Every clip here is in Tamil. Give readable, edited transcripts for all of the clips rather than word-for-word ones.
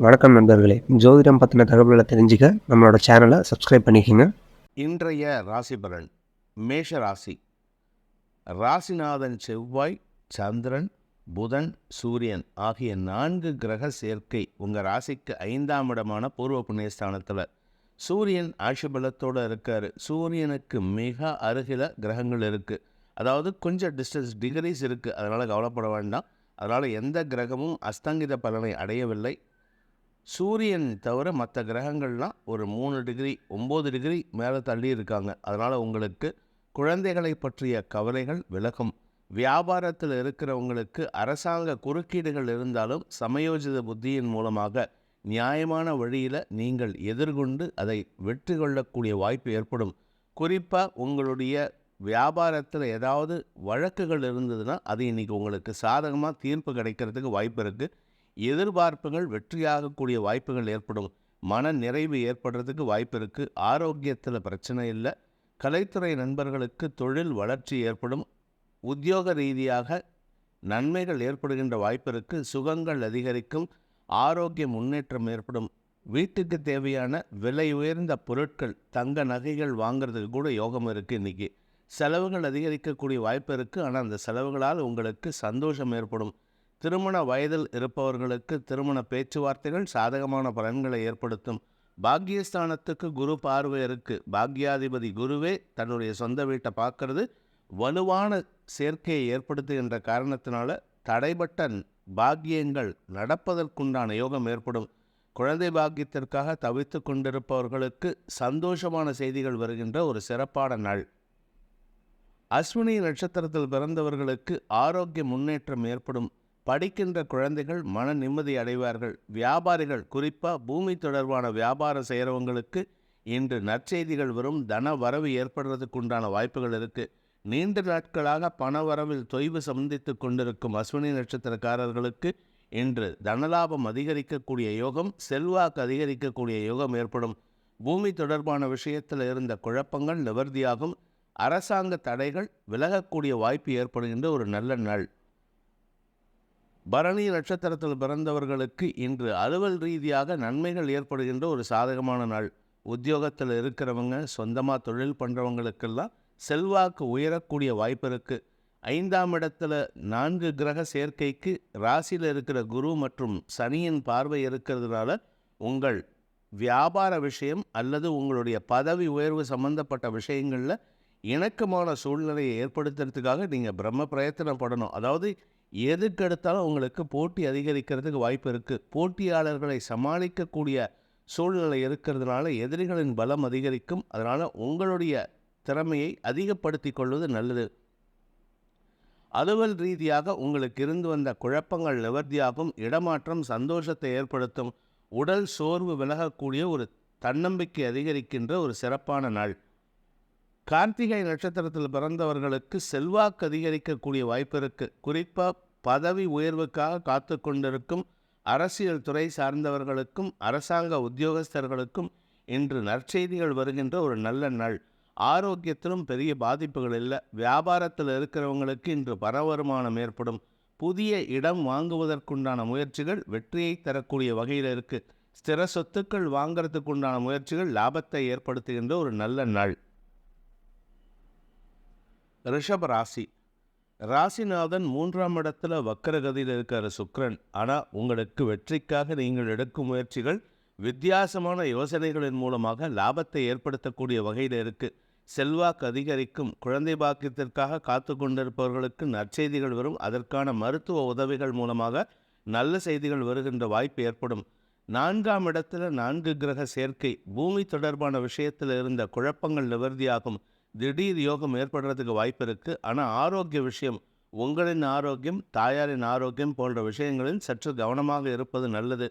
வணக்கம் நண்பர்களே. ஜோதிடம் பத்தின தகவல்கள தெரிஞ்சுக்க நம்மளோட சேனல சப்ஸ்கிரைப் பண்ணிக்கங்க. இன்றைய ராசி பலன். மேஷ ராசி. ராசிநாதன் செவ்வாய், சந்திரன், புதன், சூரியன் ஆகிய 4 கிரக சேர்க்கை உங்கள் ராசிக்கு 5ஆம் இடமான பூர்வ புண்ணியஸ்தானத்தில். சூரியன் ஆட்சி பலத்தோடு இருக்கார். சூரியனுக்கு மிக அருகில் கிரகங்கள் இருக்குது. அதாவது கொஞ்சம் டிஸ்டன்ஸ் டிகிரிஸ் இருக்குது. அதனால் கவலைப்பட வேண்டாம். அதனால் எந்த கிரகமும் அஸ்தங்கித பலனை அடையவில்லை. சூரியன் தவிர மற்ற கிரகங்கள்லாம் ஒரு 3 டிகிரி 9 டிகிரி மேலே தள்ளி இருக்காங்க. அதனால் உங்களுக்கு குழந்தைகளை பற்றிய கவலைகள் விலகும். வியாபாரத்தில் இருக்கிறவங்களுக்கு அரசாங்க குறுக்கீடுகள் இருந்தாலும் சமயோஜித புத்தியின் மூலமாக நியாயமான வழியில் நீங்கள் எதிர்கொண்டு அதை வெற்றி கொள்ளக்கூடிய வாய்ப்பு ஏற்படும். குறிப்பாக உங்களுடைய வியாபாரத்தில் ஏதாவது வழக்குகள் இருந்ததுன்னா அது இன்றைக்கி உங்களுக்கு சாதகமாக தீர்ப்பு கிடைக்கிறதுக்கு வாய்ப்பு இருக்குது. எதிர்பார்ப்புகள் வெற்றியாகக்கூடிய வாய்ப்புகள் ஏற்படும். மன நிறைவு ஏற்படுறதுக்கு வாய்ப்பு இருக்குது. ஆரோக்கியத்தில் பிரச்சனை இல்லை. கலைத்துறை நண்பர்களுக்கு தொழில் வளர்ச்சி ஏற்படும். உத்தியோக ரீதியாக நன்மைகள் ஏற்படுகின்ற வாய்ப்பு இருக்குது. சுகங்கள் அதிகரிக்கும். ஆரோக்கிய முன்னேற்றம் ஏற்படும். வீட்டுக்கு தேவையான விலை உயர்ந்த பொருட்கள், தங்க நகைகள் வாங்கிறதுக்கு கூட யோகம் இருக்குது. இன்றைக்கி செலவுகள் அதிகரிக்கக்கூடிய வாய்ப்பு இருக்குது. ஆனால் அந்த செலவுகளால் உங்களுக்கு சந்தோஷம் ஏற்படும். திருமண வயதில் இருப்பவர்களுக்கு திருமண பேச்சுவார்த்தைகள் சாதகமான பலன்களை ஏற்படுத்தும். பாக்கியஸ்தானத்துக்கு குரு பார்வை இருக்குது. பாக்யாதிபதி குருவே தன்னுடைய சொந்த வீட்டை பார்க்கறது வலுவான சேர்க்கையை ஏற்படுத்துகின்ற காரணத்தினால தடைப்பட்ட பாக்கியங்கள் நடப்பதற்குண்டான யோகம் ஏற்படும். குழந்தை பாக்கியத்திற்காக தவித்து கொண்டிருப்பவர்களுக்கு சந்தோஷமான செய்திகள் வருகின்ற ஒரு சிறப்பான நாள். அஸ்வினி நட்சத்திரத்தில் பிறந்தவர்களுக்கு ஆரோக்கிய முன்னேற்றம் ஏற்படும். படிக்கின்ற குழந்தைகள் மன நிம்மதி அடைவார்கள். வியாபாரிகள், குறிப்பாக பூமி தொடர்பான வியாபாரம் செய்கிறவங்களுக்கு இன்று நற்செய்திகள் வரும். தன வரவு ஏற்படுறதுக்கு உண்டான வாய்ப்புகள் இருக்குது. நீண்ட நாட்களாக பண வரவில் தொய்வு சந்தித்து கொண்டிருக்கும் அஸ்வினி நட்சத்திரக்காரர்களுக்கு இன்று தனலாபம் அதிகரிக்கக்கூடிய யோகம், செல்வாக்கு அதிகரிக்கக்கூடிய யோகம் ஏற்படும். பூமி தொடர்பான விஷயத்தில் இருந்த குழப்பங்கள் நிவர்த்தியாகும். அரசாங்க தடைகள் விலகக்கூடிய வாய்ப்பு ஏற்படுகின்ற ஒரு நல்ல நாள். பரணி நட்சத்திரத்தில் பிறந்தவர்களுக்கு இன்று அலுவல் ரீதியாக நன்மைகள் ஏற்படுகின்ற ஒரு சாதகமான நாள். உத்தியோகத்தில் இருக்கிறவங்க, சொந்தமாக தொழில் பண்ணுறவங்களுக்கெல்லாம் செல்வாக்கு உயரக்கூடிய வாய்ப்பு இருக்குது. 5ஆம் இடத்துல 4 கிரக சேர்க்கைக்கு ராசியில் இருக்கிற குரு மற்றும் சனியின் பார்வை இருக்கிறதுனால உங்கள் வியாபார விஷயம் அல்லது உங்களுடைய பதவி உயர்வு சம்பந்தப்பட்ட விஷயங்களில் இணக்கமான சூழ்நிலையை ஏற்படுத்துறதுக்காக நீங்கள் பிரம்ம பிரயத்தனப்படணும். அதாவது எதுக்கெடுத்தாலும் உங்களுக்கு போட்டி அதிகரிக்கிறதுக்கு வாய்ப்பு இருக்குது. போட்டியாளர்களை சமாளிக்கக்கூடிய சூழ்நிலை இருக்கிறதுனால எதிரிகளின் பலம் அதிகரிக்கும். அதனால் உங்களுடைய திறமையை அதிகப்படுத்தி கொள்வது நல்லது. அலுவல் ரீதியாக உங்களுக்கு இருந்து வந்த குழப்பங்கள் நிவர்த்தியாகும். இடமாற்றம் சந்தோஷத்தை ஏற்படுத்தும். உடல் சோர்வு விலகக்கூடிய ஒரு தன்னம்பிக்கை அதிகரிக்கின்ற ஒரு சிறப்பான நாள். கார்த்திகை நட்சத்திரத்தில் பிறந்தவர்களுக்கு செல்வாக்கு அதிகரிக்கக்கூடிய வாய்ப்பு இருக்குது. குறிப்பாக பதவி உயர்வுக்காக காத்து கொண்டிருக்கும் அரசியல் துறை சார்ந்தவர்களுக்கும் அரசாங்க உத்தியோகஸ்தர்களுக்கும் இன்று நற்செய்திகள் வருகின்ற ஒரு நல்ல நாள். ஆரோக்கியத்திலும் பெரிய பாதிப்புகள் இல்லை. வியாபாரத்தில் இருக்கிறவங்களுக்கு இன்று பண வருமானம் ஏற்படும். புதிய இடம் வாங்குவதற்குண்டான முயற்சிகள் வெற்றியை தரக்கூடிய வகையில் இருக்குது. ஸ்திர சொத்துக்கள் வாங்கிறதுக்கு உண்டான முயற்சிகள் லாபத்தை ஏற்படுத்துகின்ற ஒரு நல்ல நாள். ரிஷப ராசி. ராசிநாதன் 3ஆம் இடத்துல வக்கரகதியில் இருக்கிற சுக்கிரன். ஆனால் உங்களுக்கு வெற்றிக்காக நீங்கள் எடுக்கும் முயற்சிகள் வித்தியாசமான யோசனைகளின் மூலமாக லாபத்தை ஏற்படுத்தக்கூடிய வகையில் இருக்குது. செல்வாக்கு அதிகரிக்கும். குழந்தை பாக்கியத்திற்காக காத்து கொண்டிருப்பவர்களுக்கு நற்செய்திகள் வரும். அதற்கான மருத்துவ உதவிகள் மூலமாக நல்ல செய்திகள் வருகின்ற வாய்ப்பு ஏற்படும். 4ஆம் இடத்துல 4 கிரக சேர்க்கை. பூமி தொடர்பான விஷயத்தில் இருந்த குழப்பங்கள் நிவர்த்தியாகும். திடீர் யோகம் ஏற்படுறதுக்கு வாய்ப்பு இருக்குது. ஆனால் ஆரோக்கிய விஷயம், உங்களின் ஆரோக்கியம், தாயாரின் ஆரோக்கியம் போன்ற விஷயங்களில் சற்று கவனமாக இருப்பது நல்லது.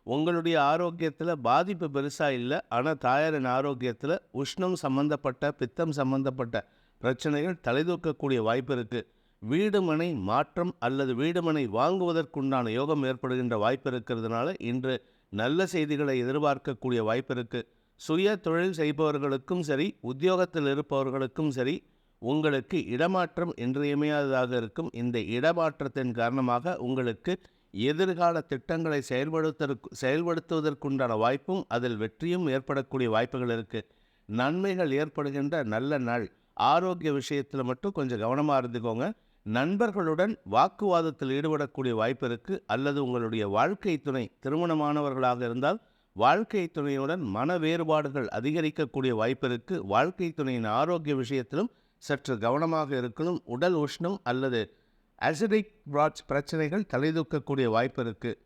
உங்களுடைய ஆரோக்கியத்தில் பாதிப்பு பெருசாக இல்லை. ஆனால் தாயாரின் ஆரோக்கியத்தில் உஷ்ணம் சம்பந்தப்பட்ட, பித்தம் சம்பந்தப்பட்ட பிரச்சனைகள் தலைதூக்கக்கூடிய வாய்ப்பு இருக்குது. வீடு மனை மாற்றம் அல்லது வீடு மனை வாங்குவதற்குண்டான யோகம் ஏற்படுகின்ற வாய்ப்பு இருக்கிறதுனால இன்று நல்ல செய்திகளை எதிர்பார்க்கக்கூடிய வாய்ப்பு இருக்குது. சுய தொழில் செய்பவர்களுக்கும் சரி, உத்தியோகத்தில் இருப்பவர்களுக்கும் சரி, உங்களுக்கு இடமாற்றம் இன்றியமையாததாக இருக்கும். இந்த இடமாற்றத்தின் காரணமாக உங்களுக்கு எதிர்கால திட்டங்களை செயல்படுத்துவதற்குண்டான வாய்ப்பும் அதில் வெற்றியும் ஏற்படக்கூடிய வாய்ப்புகள் இருக்குது. நன்மைகள் ஏற்படுகின்ற நல்ல நாள். ஆரோக்கிய விஷயத்தில் மட்டும் கொஞ்சம் கவனமாக இருந்துக்கோங்க. நண்பர்களுடன் வாக்குவாதத்தில் ஈடுபடக்கூடிய வாய்ப்பு இருக்குது. அல்லது உங்களுடைய வாழ்க்கை துணை திருமணமானவர்களாக இருந்தால் வாழ்க்கை துணையுடன் மன வேறுபாடுகள் அதிகரிக்கக்கூடிய வாய்ப்பு இருக்குது. வாழ்க்கை துணையின் ஆரோக்கிய விஷயத்திலும் சற்று கவனமாக இருக்கணும். உடல் உஷ்ணம் அல்லது அசிடிக் பிரச்சனைகள் தலைதூக்கக்கூடிய வாய்ப்பு இருக்குது.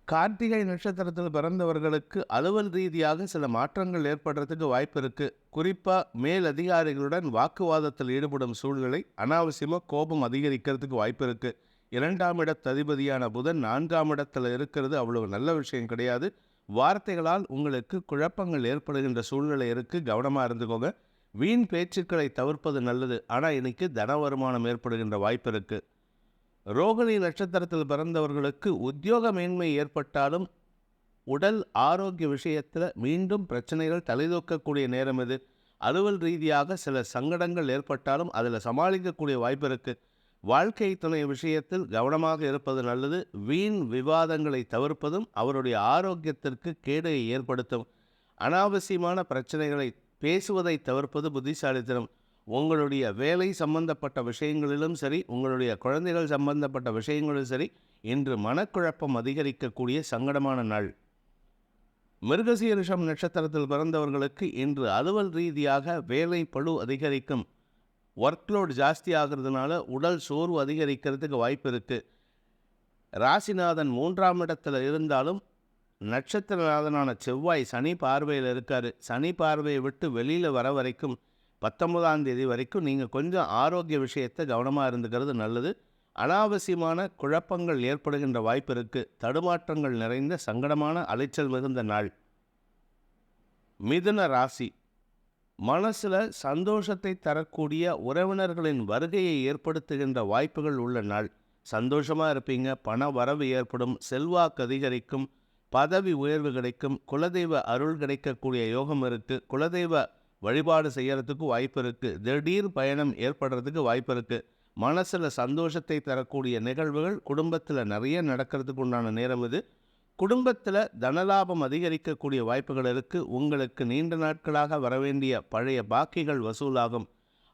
கார்த்திகை நட்சத்திரத்தில் பிறந்தவர்களுக்கு அலுவல் ரீதியாக சில மாற்றங்கள் ஏற்படுறதுக்கு வாய்ப்பு இருக்குது. குறிப்பாக மேல் அதிகாரிகளுடன் வாக்குவாதத்தில் ஈடுபடும் சூழ்நிலை, அனாவசியமாக கோபம் அதிகரிக்கிறதுக்கு வாய்ப்பு இருக்குது. 2ஆம் இடத்ததிபதியான புதன் 4ஆம் இடத்தில் இருக்கிறது அவ்வளவு நல்ல விஷயம் கிடையாது. வார்த்தைகளால் உங்களுக்கு குழப்பங்கள் ஏற்படுகின்ற சூழ்நிலை இருக்குது. கவனமாக இருந்துக்கோங்க. வீண் பேச்சுக்களை தவிர்ப்பது நல்லது. ஆனால் இன்னைக்கு தன வருமானம் ஏற்படுகின்ற வாய்ப்பு இருக்குது. ரோகிணி நட்சத்திரத்தில் பிறந்தவர்களுக்கு உத்தியோக மேன்மை ஏற்பட்டாலும் உடல் ஆரோக்கிய விஷயத்தில் மீண்டும் பிரச்சனைகள் தலைதூக்கக்கூடிய நேரம் இது. அலுவல் ரீதியாக சில சங்கடங்கள் ஏற்பட்டாலும் அதில் சமாளிக்கக்கூடிய வாய்ப்பு இருக்குது. வாழ்க்கை துணை விஷயத்தில் கவனமாக இருப்பது நல்லது. வீண் விவாதங்களை தவிர்ப்பதும் அவருடைய ஆரோக்கியத்திற்கு கேடை ஏற்படுத்தும். அனாவசியமான பிரச்சனைகளை பேசுவதை தவிர்ப்பது புத்திசாலித்தனம். உங்களுடைய வேலை சம்பந்தப்பட்ட விஷயங்களிலும் சரி, உங்களுடைய குழந்தைகள் சம்பந்தப்பட்ட விஷயங்களிலும் சரி, இன்று மனக்குழப்பம் அதிகரிக்கக்கூடிய சங்கடமான நாள். மிருகசீரிஷம் நட்சத்திரத்தில் பிறந்தவர்களுக்கு இன்று அலுவல் ரீதியாக வேலை பளு அதிகரிக்கும். ஒர்க்லோட் ஜாஸ்தி ஆகிறதுனால உடல் சோர்வு அதிகரிக்கிறதுக்கு வாய்ப்பு இருக்குது. ராசிநாதன் 3ஆம் இடத்துல இருந்தாலும் நட்சத்திரநாதனான செவ்வாய் சனி பார்வையில் இருக்கார். சனி பார்வையை விட்டு வெளியில் வர வரைக்கும் 19ஆம் தேதி வரைக்கும் நீங்கள் கொஞ்சம் ஆரோக்கிய விஷயத்தை கவனமாக இருந்துக்கிறது நல்லது. அனாவசியமான குழப்பங்கள் ஏற்படுகின்ற வாய்ப்பு இருக்குது. தடுமாற்றங்கள் நிறைந்த சங்கடமான அலைச்சல் மிகுந்த நாள். மிதுன ராசி. மனசில் சந்தோஷத்தை தரக்கூடிய உறவினர்களின் வருகையை ஏற்படுத்துகின்ற வாய்ப்புகள் உள்ள நாள். சந்தோஷமாக இருப்பீங்க. பண வரவு ஏற்படும். செல்வாக்கு அதிகரிக்கும். பதவி உயர்வு கிடைக்கும். குலதெய்வ அருள் கிடைக்கக்கூடிய யோகம் இருக்குது. குலதெய்வ வழிபாடு செய்கிறதுக்கு வாய்ப்பு இருக்குது. திடீர் பயணம் ஏற்படுறதுக்கு வாய்ப்பு இருக்குது. மனசில் சந்தோஷத்தை தரக்கூடிய நிகழ்வுகள் குடும்பத்தில் நிறைய நடக்கிறதுக்கு உண்டான நேரம் இது. குடும்பத்தில் தனலாபம் அதிகரிக்கக்கூடிய வாய்ப்புகள் இருக்குது. உங்களுக்கு நீண்ட நாட்களாக வரவேண்டிய பழைய பாக்கிகள் வசூலாகும்.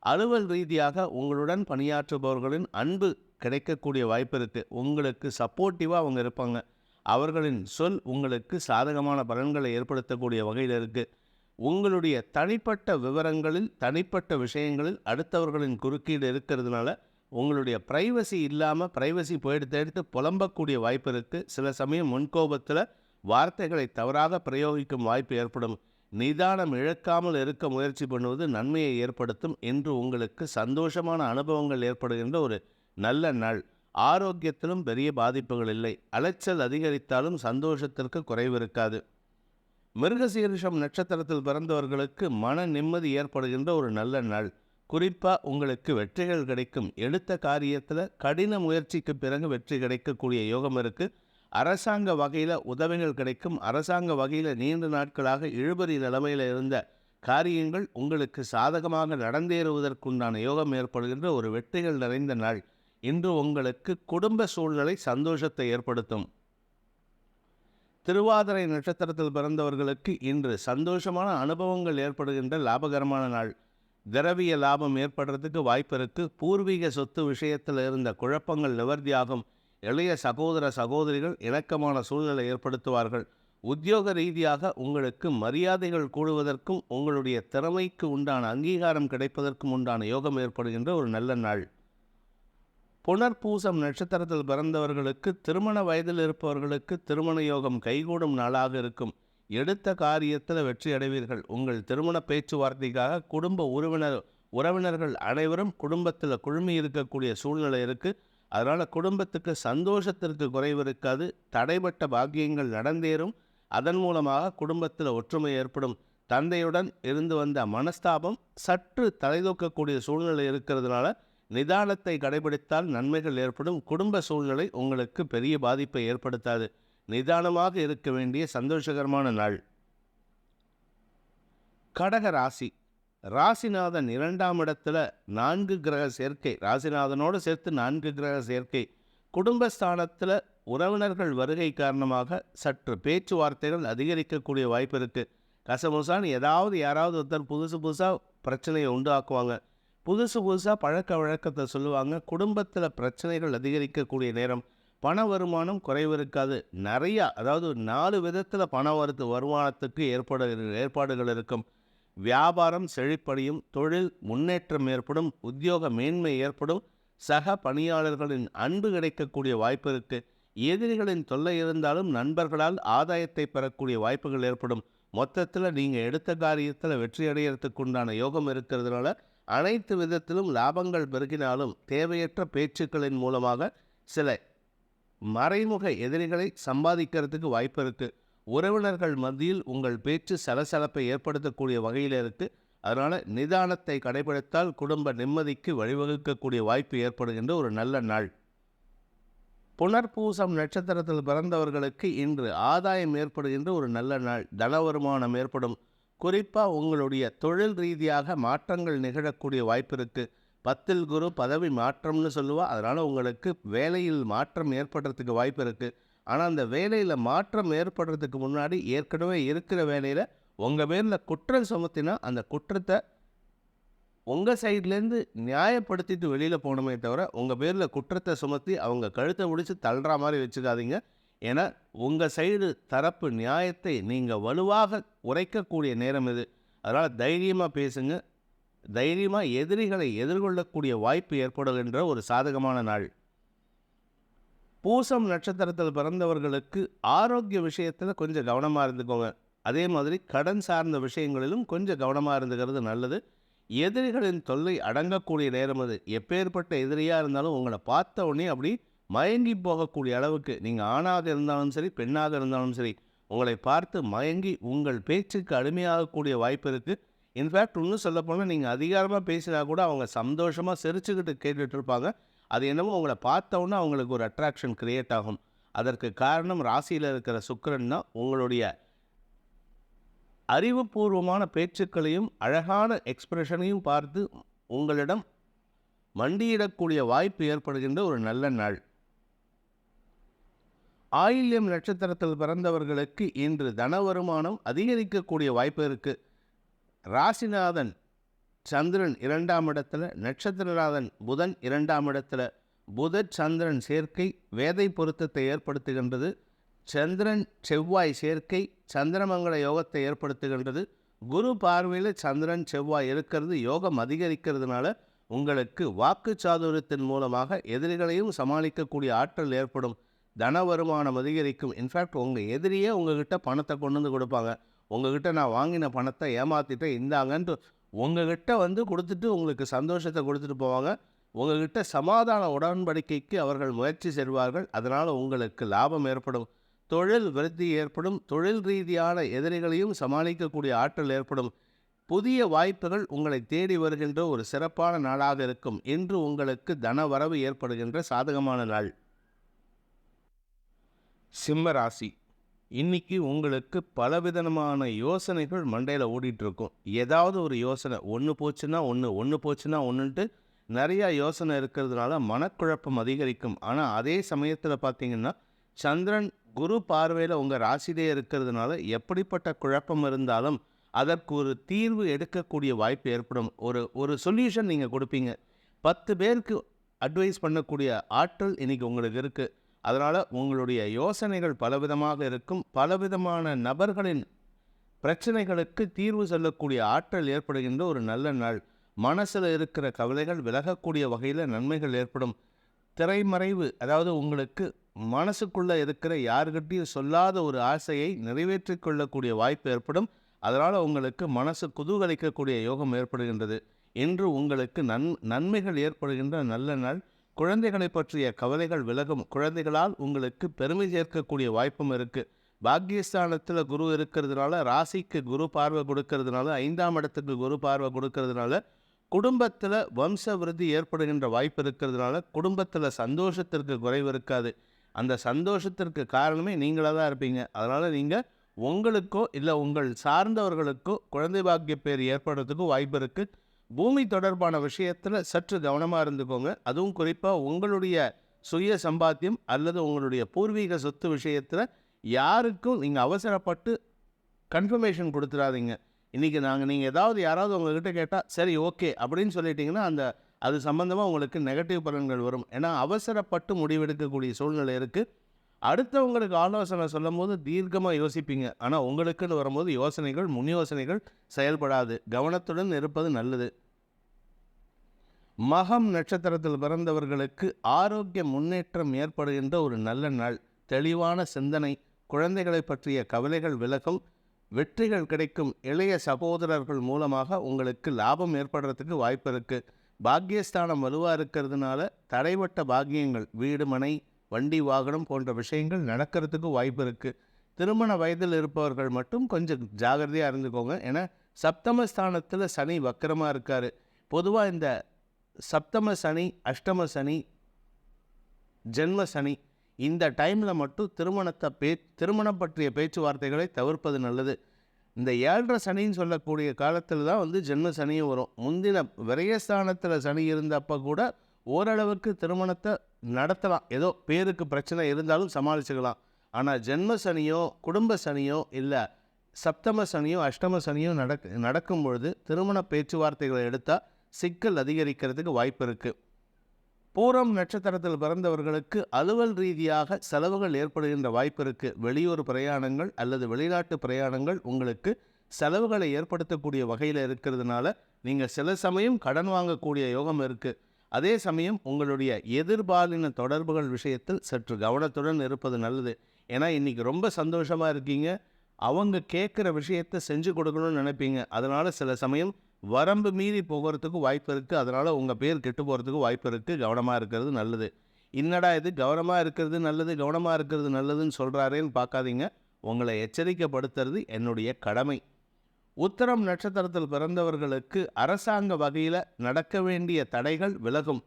அலுவல் ரீதியாக உங்களுடன் பணியாற்றுபவர்களின் அன்பு கிடைக்கக்கூடிய வாய்ப்பு இருக்குது. உங்களுக்கு சப்போர்ட்டிவாக அவங்க இருப்பாங்க. அவர்களின் சொல் உங்களுக்கு சாதகமான பலன்களை ஏற்படுத்தக்கூடிய வகையில் இருக்குது. உங்களுடைய தனிப்பட்ட விவரங்களில் தனிப்பட்ட விஷயங்களில் அடுத்தவர்களின் குறுக்கீடு இருக்கிறதுனால உங்களுடைய ப்ரைவசி இல்லாமல் ப்ரைவசி எடுத்து புலம்பக்கூடிய வாய்ப்பு இருக்குது. சில சமயம் முன்கோபத்தில் வார்த்தைகளை தவறாக பிரயோகிக்கும் வாய்ப்பு ஏற்படும். நிதானம் இழக்காமல் இருக்க முயற்சி பண்ணுவது நன்மையை ஏற்படுத்தும். என்று உங்களுக்கு சந்தோஷமான அனுபவங்கள் ஏற்படுகின்ற ஒரு நல்ல நாள். ஆரோக்கியத்திலும் பெரிய பாதிப்புகள் இல்லை. அலைச்சல் அதிகரித்தாலும் சந்தோஷத்திற்கு குறைவு இருக்காது. மிருகசீரிஷம் நட்சத்திரத்தில் பிறந்தவர்களுக்கு மன நிம்மதி ஏற்படுகின்ற ஒரு நல்ல நாள். குறிப்பாக உங்களுக்கு வெற்றிகள் கிடைக்கும். எடுத்த காரியத்தில் கடின முயற்சிக்கு பிறகு வெற்றி கிடைக்கக்கூடிய யோகம் இருக்குது. அரசாங்க வகையில் உதவிகள் கிடைக்கும். அரசாங்க வகையில் நீண்ட நாட்களாக இழுபறி நிலைமையில் இருந்த காரியங்கள் உங்களுக்கு சாதகமாக நடந்தேறுவதற்குண்டான யோகம் ஏற்படுகின்ற ஒரு வெற்றிகள் நிறைந்த நாள். இன்று உங்களுக்கு குடும்ப சூழ்நிலை சந்தோஷத்தை ஏற்படுத்தும். திருவாதிரை நட்சத்திரத்தில் பிறந்தவர்களுக்கு இன்று சந்தோஷமான அனுபவங்கள் ஏற்படுகின்ற லாபகரமான நாள். திரவிய லாபம் ஏற்படுறதுக்கு வாய்ப்பு இருக்குது. பூர்வீக சொத்து விஷயத்தில் இருந்த குழப்பங்கள் நிவர்த்தியாகும். இளைய சகோதர சகோதரிகள் இணக்கமான சூழ்நிலை ஏற்படுத்துவார்கள். உத்தியோக ரீதியாக உங்களுக்கு மரியாதைகள் கூடுவதற்கும் உங்களுடைய திறமைக்கு உண்டான அங்கீகாரம் கிடைப்பதற்கும் உண்டான யோகம் ஏற்படுகின்ற ஒரு நல்ல நாள். புனர்பூசம் நட்சத்திரத்தில் பிறந்தவர்களுக்கு திருமண வயதில் இருப்பவர்களுக்கு திருமண யோகம் கைகூடும் நாளாக இருக்கும். எடுத்த காரியத்தில் வெற்றி அடைவீர்கள். உங்கள் திருமண பேச்சுவார்த்தைக்காக குடும்ப உறவினர்கள் அனைவரும் குடும்பத்தில் குழுமி இருக்கக்கூடிய சூழ்நிலை இருக்குது. அதனால் குடும்பத்துக்கு சந்தோஷத்திற்கு குறைவு இருக்காது. தடைப்பட்ட பாக்கியங்கள் நடந்தேறும். அதன் மூலமாக குடும்பத்தில் ஒற்றுமை ஏற்படும். தந்தையுடன் இருந்து வந்த மனஸ்தாபம் சற்று தலைதூக்கக்கூடிய சூழ்நிலை இருக்கிறதுனால நிதானத்தை கடைபிடித்தால் நன்மைகள் ஏற்படும். குடும்ப சூழ்நிலை உங்களுக்கு பெரிய பாதிப்பை ஏற்படுத்தாது. நிதானமாக இருக்க வேண்டிய சந்தோஷகரமான நாள். கடக ராசி. ராசிநாதன் 2ஆம் இடத்துல 4 கிரக சேர்க்கை. ராசிநாதனோடு சேர்த்து 4 கிரக சேர்க்கை. குடும்பஸ்தானத்தில் உறவினர்கள் வருகை காரணமாக சற்று பேச்சுவார்த்தைகள் அதிகரிக்கக்கூடிய வாய்ப்பு இருக்குது. கசமுசான்னு யாராவது ஒருத்தர் புதுசாக பிரச்சனையை உண்டாக்குவாங்க, புதுசாக பழக்க வழக்கத்தை சொல்லுவாங்க. குடும்பத்தில் பிரச்சனைகள் அதிகரிக்கக்கூடிய நேரம். பண வருமானம் குறைவு இருக்காது. நிறையா, அதாவது 4 விதத்தில் பண வருமானத்துக்கு ஏற்பாடுகள் இருக்கும். வியாபாரம் செழிப்படையும், தொழில் முன்னேற்றம் ஏற்படும், உத்தியோக மேன்மை ஏற்படும், சக பணியாளர்களின் அன்பு கிடைக்கக்கூடிய வாய்ப்பு இருக்குது. எதிரிகளின் தொல்லை இருந்தாலும் நண்பர்களால் ஆதாயத்தை பெறக்கூடிய வாய்ப்புகள் ஏற்படும். மொத்தத்தில் நீங்கள் எடுத்த காரியத்தில் வெற்றி அடைகிறதுக்கு உண்டான யோகம் இருக்கிறதுனால அனைத்து விதத்திலும் லாபங்கள் பெருகினாலும் தேவையற்ற பேச்சுக்களின் மூலமாக சில மறைமுக எதிரிகளை சம்பாதிக்கிறதுக்கு வாய்ப்பு இருக்குது. உறவினர்கள் மத்தியில் உங்கள் பேச்சு சலசலப்பை ஏற்படுத்தக்கூடிய வகையில் இருக்குது. அதனால் நிதானத்தை கடைபிடித்தால் குடும்ப நிம்மதிக்கு வழிவகுக்கக்கூடிய வாய்ப்பு ஏற்படுகின்ற ஒரு நல்ல நாள். புனர்பூசம் நட்சத்திரத்தில் பிறந்தவர்களுக்கு இன்று ஆதாயம் ஏற்படுகின்ற ஒரு நல்ல நாள். தன வருமானம் ஏற்படும். குறிப்பாக உங்களுடைய தொழில் ரீதியாக மாற்றங்கள் நிகழக்கூடிய வாய்ப்பு இருக்குது. 10ல் குரு பதவி மாற்றம்னு சொல்லுவா. அதனால் உங்களுக்கு வேலையில் மாற்றம் ஏற்படுறதுக்கு வாய்ப்பு இருக்குது. ஆனால் அந்த வேலையில் மாற்றம் ஏற்படுறதுக்கு முன்னாடி ஏற்கனவே இருக்கிற வேலையில் உங்கள் பேரில் குற்றம் சுமத்தினா அந்த குற்றத்தை உங்கள் சைட்லேருந்து நியாயப்படுத்திட்டு வெளியில் போகணுமே தவிர உங்கள் பேரில் குற்றத்தை சுமத்தி அவங்க கழுத்தை முடித்து தள்ளுற மாதிரி வச்சுக்காதீங்க. ஏன்னா உங்கள் சைடு தரப்பு நியாயத்தை நீங்கள் வலுவாக உரைக்கக்கூடிய நேரம் இது. அதனால் தைரியமாக பேசுங்க. தைரியமாக எதிரிகளை எதிர்கொள்ளக்கூடிய வாய்ப்பு ஏற்படுகின்ற ஒரு சாதகமான நாள். பூசம் நட்சத்திரத்தில் பிறந்தவர்களுக்கு ஆரோக்கிய விஷயத்தில் கொஞ்சம் கவனமாக இருந்துக்கோங்க. அதே மாதிரி கடன் சார்ந்த விஷயங்களிலும் கொஞ்சம் கவனமாக இருந்துக்கிறது நல்லது. எதிரிகளின் தொல்லை அடங்கக்கூடிய நேரம் அது. எப்பேற்பட்ட எதிரியாக இருந்தாலும் உங்களை பார்த்த உடனே அப்படி மயங்கி போகக்கூடிய அளவுக்கு, நீங்கள் ஆணாக இருந்தாலும் சரி பெண்ணாக இருந்தாலும் சரி, உங்களை பார்த்து மயங்கி உங்கள் பேச்சுக்கு அடிமையாகக்கூடிய வாய்ப்பு இருக்குது. இன்ஃபேக்ட் இன்னும் சொல்லப்போனால் நீங்கள் அதிகாரமாக பேசினா கூட அவங்க சந்தோஷமாக சிரிச்சுக்கிட்டு கேட்டுட்டு இருப்பாங்க. அது என்னமோ உங்களை பார்த்தோன்னே அவங்களுக்கு ஒரு அட்ராக்ஷன் கிரியேட் ஆகும். அதற்கு காரணம் ராசியில் இருக்கிற சுக்கிரன் தான். உங்களுடைய அறிவுபூர்வமான பேச்சுக்களையும் அழகான எக்ஸ்பிரஷனையும் பார்த்து உங்களிடம் மண்டியிடக்கூடிய வாய்ப்பு ஏற்படுகின்ற ஒரு நல்ல நாள். ஆயில்யம் நட்சத்திரத்தில் பிறந்தவர்களுக்கு இன்று தன வருமானம் அதிகரிக்கக்கூடிய வாய்ப்பு இருக்குது. ராசிநாதன் சந்திரன் 2ஆம் இடத்துல, நட்சத்திரநாதன் புதன் 2ஆம் இடத்துல. புதன் சந்திரன் சேர்க்கை வேதை பொருத்தத்தை ஏற்படுத்துகின்றது. சந்திரன் செவ்வாய் சேர்க்கை சந்திரமங்கல யோகத்தை ஏற்படுத்துகின்றது. குரு பார்வையில் சந்திரன் செவ்வாய் இருக்கிறது யோகம் அதிகரிக்கிறதுனால உங்களுக்கு வாக்கு சாதுரியத்தின் மூலமாக எதிரிகளையும் சமாளிக்கக்கூடிய ஆற்றல் ஏற்படும். தன வருமானம் அதிகரிக்கும். இன்ஃபேக்ட் உங்கள் எதிரியே உங்ககிட்ட பணத்தை கொண்டு வந்து கொடுப்பாங்க. உங்ககிட்ட நான் வாங்கின பணத்தை ஏமாற்றிட்டு இந்தாங்கன்ட்டு உங்ககிட்ட வந்து கொடுத்துட்டு உங்களுக்கு சந்தோஷத்தை கொடுத்துட்டு போவாங்க. உங்ககிட்ட சமாதான உடன்படிக்கைக்கு அவர்கள் முயற்சி செய்வார்கள். அதனால் உங்களுக்கு லாபம் ஏற்படும். தொழில் விருத்தி ஏற்படும். தொழில் ரீதியான எதிரிகளையும் சமாளிக்கக்கூடிய ஆற்றல் ஏற்படும். புதிய வாய்ப்புகள் உங்களை தேடி வருகின்ற ஒரு சிறப்பான நாளாக இருக்கும். இன்று உங்களுக்கு தன வரவு ஏற்படுகின்ற சாதகமான நாள். சிம்ம ராசி. இன்றைக்கி உங்களுக்கு பலவிதமான யோசனைகள் மண்டையில் ஓடிட்டுருக்கும். ஏதாவது ஒரு யோசனை ஒன்று போச்சுன்னா ஒன்றுன்ட்டு நிறையா யோசனை இருக்கிறதுனால மனக்குழப்பம் அதிகரிக்கும். ஆனால் அதே சமயத்தில் பார்த்திங்கன்னா சந்திரன் குரு பார்வையில் உங்கள் ராசியிலே இருக்கிறதுனால எப்படிப்பட்ட குழப்பம் இருந்தாலும் அதற்கு ஒரு தீர்வு எடுக்கக்கூடிய வாய்ப்பு ஏற்படும். ஒரு சொல்யூஷன் நீங்கள் கொடுப்பீங்க. 10 பேருக்கு அட்வைஸ் பண்ணக்கூடிய ஆற்றல் இன்றைக்கி உங்களுக்கு இருக்குது. அதனால் உங்களுடைய யோசனைகள் பலவிதமாக இருக்கும். பலவிதமான நபர்களின் பிரச்சனைகளுக்கு தீர்வு சொல்லக்கூடிய ஆற்றல் ஏற்படுகின்ற ஒரு நல்ல நாள். மனசில் இருக்கிற கவலைகள் விலகக்கூடிய வகையில் நன்மைகள் ஏற்படும். திரைமறைவு, அதாவது உங்களுக்கு மனசுக்குள்ளே இருக்கிற யாருக்கிட்டையும் சொல்லாத ஒரு ஆசையை நிறைவேற்றிக் கொள்ளக்கூடிய வாய்ப்பு ஏற்படும். அதனால் உங்களுக்கு மனசு குதூகலிக்கக்கூடிய யோகம் ஏற்படுகின்றது. இன்று உங்களுக்கு நன்மைகள் ஏற்படுகின்ற நல்ல நாள். குழந்தைகளை பற்றிய கவலைகள் விலகும். குழந்தைகளால் உங்களுக்கு பெருமை சேர்க்கக்கூடிய வாய்ப்பும் இருக்குது. பாக்கியஸ்தானத்தில் குரு இருக்கிறதுனால, ராசிக்கு குரு பார்வை கொடுக்கறதுனால, 5ஆம் இடத்துக்கு குரு பார்வை கொடுக்கறதுனால குடும்பத்தில் வம்ச விருத்தி ஏற்படுகின்ற வாய்ப்பு இருக்கிறதுனால குடும்பத்தில் சந்தோஷத்திற்கு குறைவு இருக்காது. அந்த சந்தோஷத்திற்கு காரணமே நீங்களாக தான் இருப்பீங்க. அதனால் நீங்கள் உங்களுக்கோ இல்லை உங்கள் சார்ந்தவர்களுக்கோ குழந்தை பாக்கிய பேர் ஏற்படுறதுக்கு வாய்ப்பு இருக்குது. பூமி தொடர்பான விஷயத்தில் சற்று கவனமாக இருந்துக்கோங்க. அதுவும் குறிப்பாக உங்களுடைய சுய சம்பாத்தியம் அல்லது உங்களுடைய பூர்வீக சொத்து விஷயத்தில் யாருக்கும் நீங்கள் அவசரப்பட்டு கன்ஃபர்மேஷன் கொடுத்துடாதீங்க. இன்றைக்கி நீங்கள் யாராவது உங்கள்கிட்ட கேட்டால் சரி ஓகே அப்படின்னு சொல்லிட்டிங்கன்னா அது சம்மந்தமாக உங்களுக்கு நெகட்டிவ் பலன்கள் வரும். ஏன்னா அவசரப்பட்டு முடிவெடுக்கக்கூடிய சூழ்நிலை இருக்குது. அடுத்தவங்களுக்கு ஆலோசனை சொல்லும் போது தீர்க்கமாக யோசிப்பீங்க. ஆனால் உங்களுக்குன்னு வரும்போது முன் யோசனைகள் செயல்படாது. கவனத்துடன் இருப்பது நல்லது. மகம் நட்சத்திரத்தில் பிறந்தவர்களுக்கு ஆரோக்கிய முன்னேற்றம் ஏற்படுகின்ற ஒரு நல்ல நாள். தெளிவான சிந்தனை, குழந்தைகளை பற்றிய கவலைகள் விலகும், வெற்றிகள் கிடைக்கும். இளைய சகோதரர்கள் மூலமாக உங்களுக்கு லாபம் ஏற்படுறதுக்கு வாய்ப்பு இருக்குது. பாக்கியஸ்தானம் வலுவாக இருக்கிறதுனால தடைப்பட்ட பாக்கியங்கள், வீடு மனை வண்டி வாகனம் போன்ற விஷயங்கள் நடக்கிறதுக்கு வாய்ப்பு இருக்குது. திருமண வயதில் இருப்பவர்கள் மட்டும் கொஞ்சம் ஜாகிரதையாக இருந்துக்கோங்க. ஏன்னா சப்தமஸ்தானத்தில் சனி வக்கரமாக இருக்கார். பொதுவாக இந்த சப்தம சனி, அஷ்டம சனி, ஜென்ம சனி இந்த டைமில் மட்டும் திருமணம் பற்றிய பேச்சுவார்த்தைகளை தவிர்ப்பது நல்லது. இந்த 7.5 சனின்னு சொல்லக்கூடிய காலத்தில் தான் ஜென்ம சனியும் வரும். முந்தின விரயஸ்தானத்தில் சனி இருந்தப்போ கூட ஓரளவுக்கு திருமணத்தை நடத்தலாம். ஏதோ பேருக்கு பிரச்சனை இருந்தாலும் சமாளிச்சுக்கலாம். ஆனால் ஜென்ம சனியோ குடும்ப சனியோ இல்லை சப்தம சனியோ அஷ்டம சனியோ நடக்கும் பொழுது திருமண பேச்சுவார்த்தைகளை எடுத்தால் சிக்கல் அதிகரிக்கிறதுக்கு வாய்ப்பு இருக்குது. பூரம் நட்சத்திரத்தில் பிறந்தவர்களுக்கு அலுவல் ரீதியாக செலவுகள் ஏற்படுகின்ற வாய்ப்பு இருக்குது. வெளியூர் பிரயாணங்கள் அல்லது வெளிநாட்டு பிரயாணங்கள் உங்களுக்கு செலவுகளை ஏற்படுத்தக்கூடிய வகையில் இருக்கிறதுனால நீங்கள் சில சமயம் கடன் வாங்கக்கூடிய யோகம் இருக்குது. அதே சமயம் உங்களுடைய எதிர்பாலின தொடர்புகள் விஷயத்தில் சற்று கவனத்துடன் இருப்பது நல்லது. ஏன்னா இன்றைக்கி ரொம்ப சந்தோஷமாக இருக்கீங்க, அவங்க கேட்குற விஷயத்தை செஞ்சு கொடுக்கணும்னு நினைப்பீங்க. அதனால் சில சமயம் வரம்பு மீறி போகிறதுக்கு வாய்ப்பு இருக்குது. அதனால் உங்கள் பேர் கெட்டு போகிறதுக்கு வாய்ப்பு இருக்குது. கவனமாக இருக்கிறது நல்லது. என்னடா இது கவனமாக இருக்கிறது நல்லதுன்னு சொல்கிறாரேன்னு பார்க்காதீங்க. உங்களை எச்சரிக்கைப்படுத்துறது என்னுடைய கடமை. உத்தரம் நட்சத்திரத்தில் பிறந்தவர்களுக்கு அரசாங்க வகையில் நடக்க வேண்டிய தடைகள் விலகும்.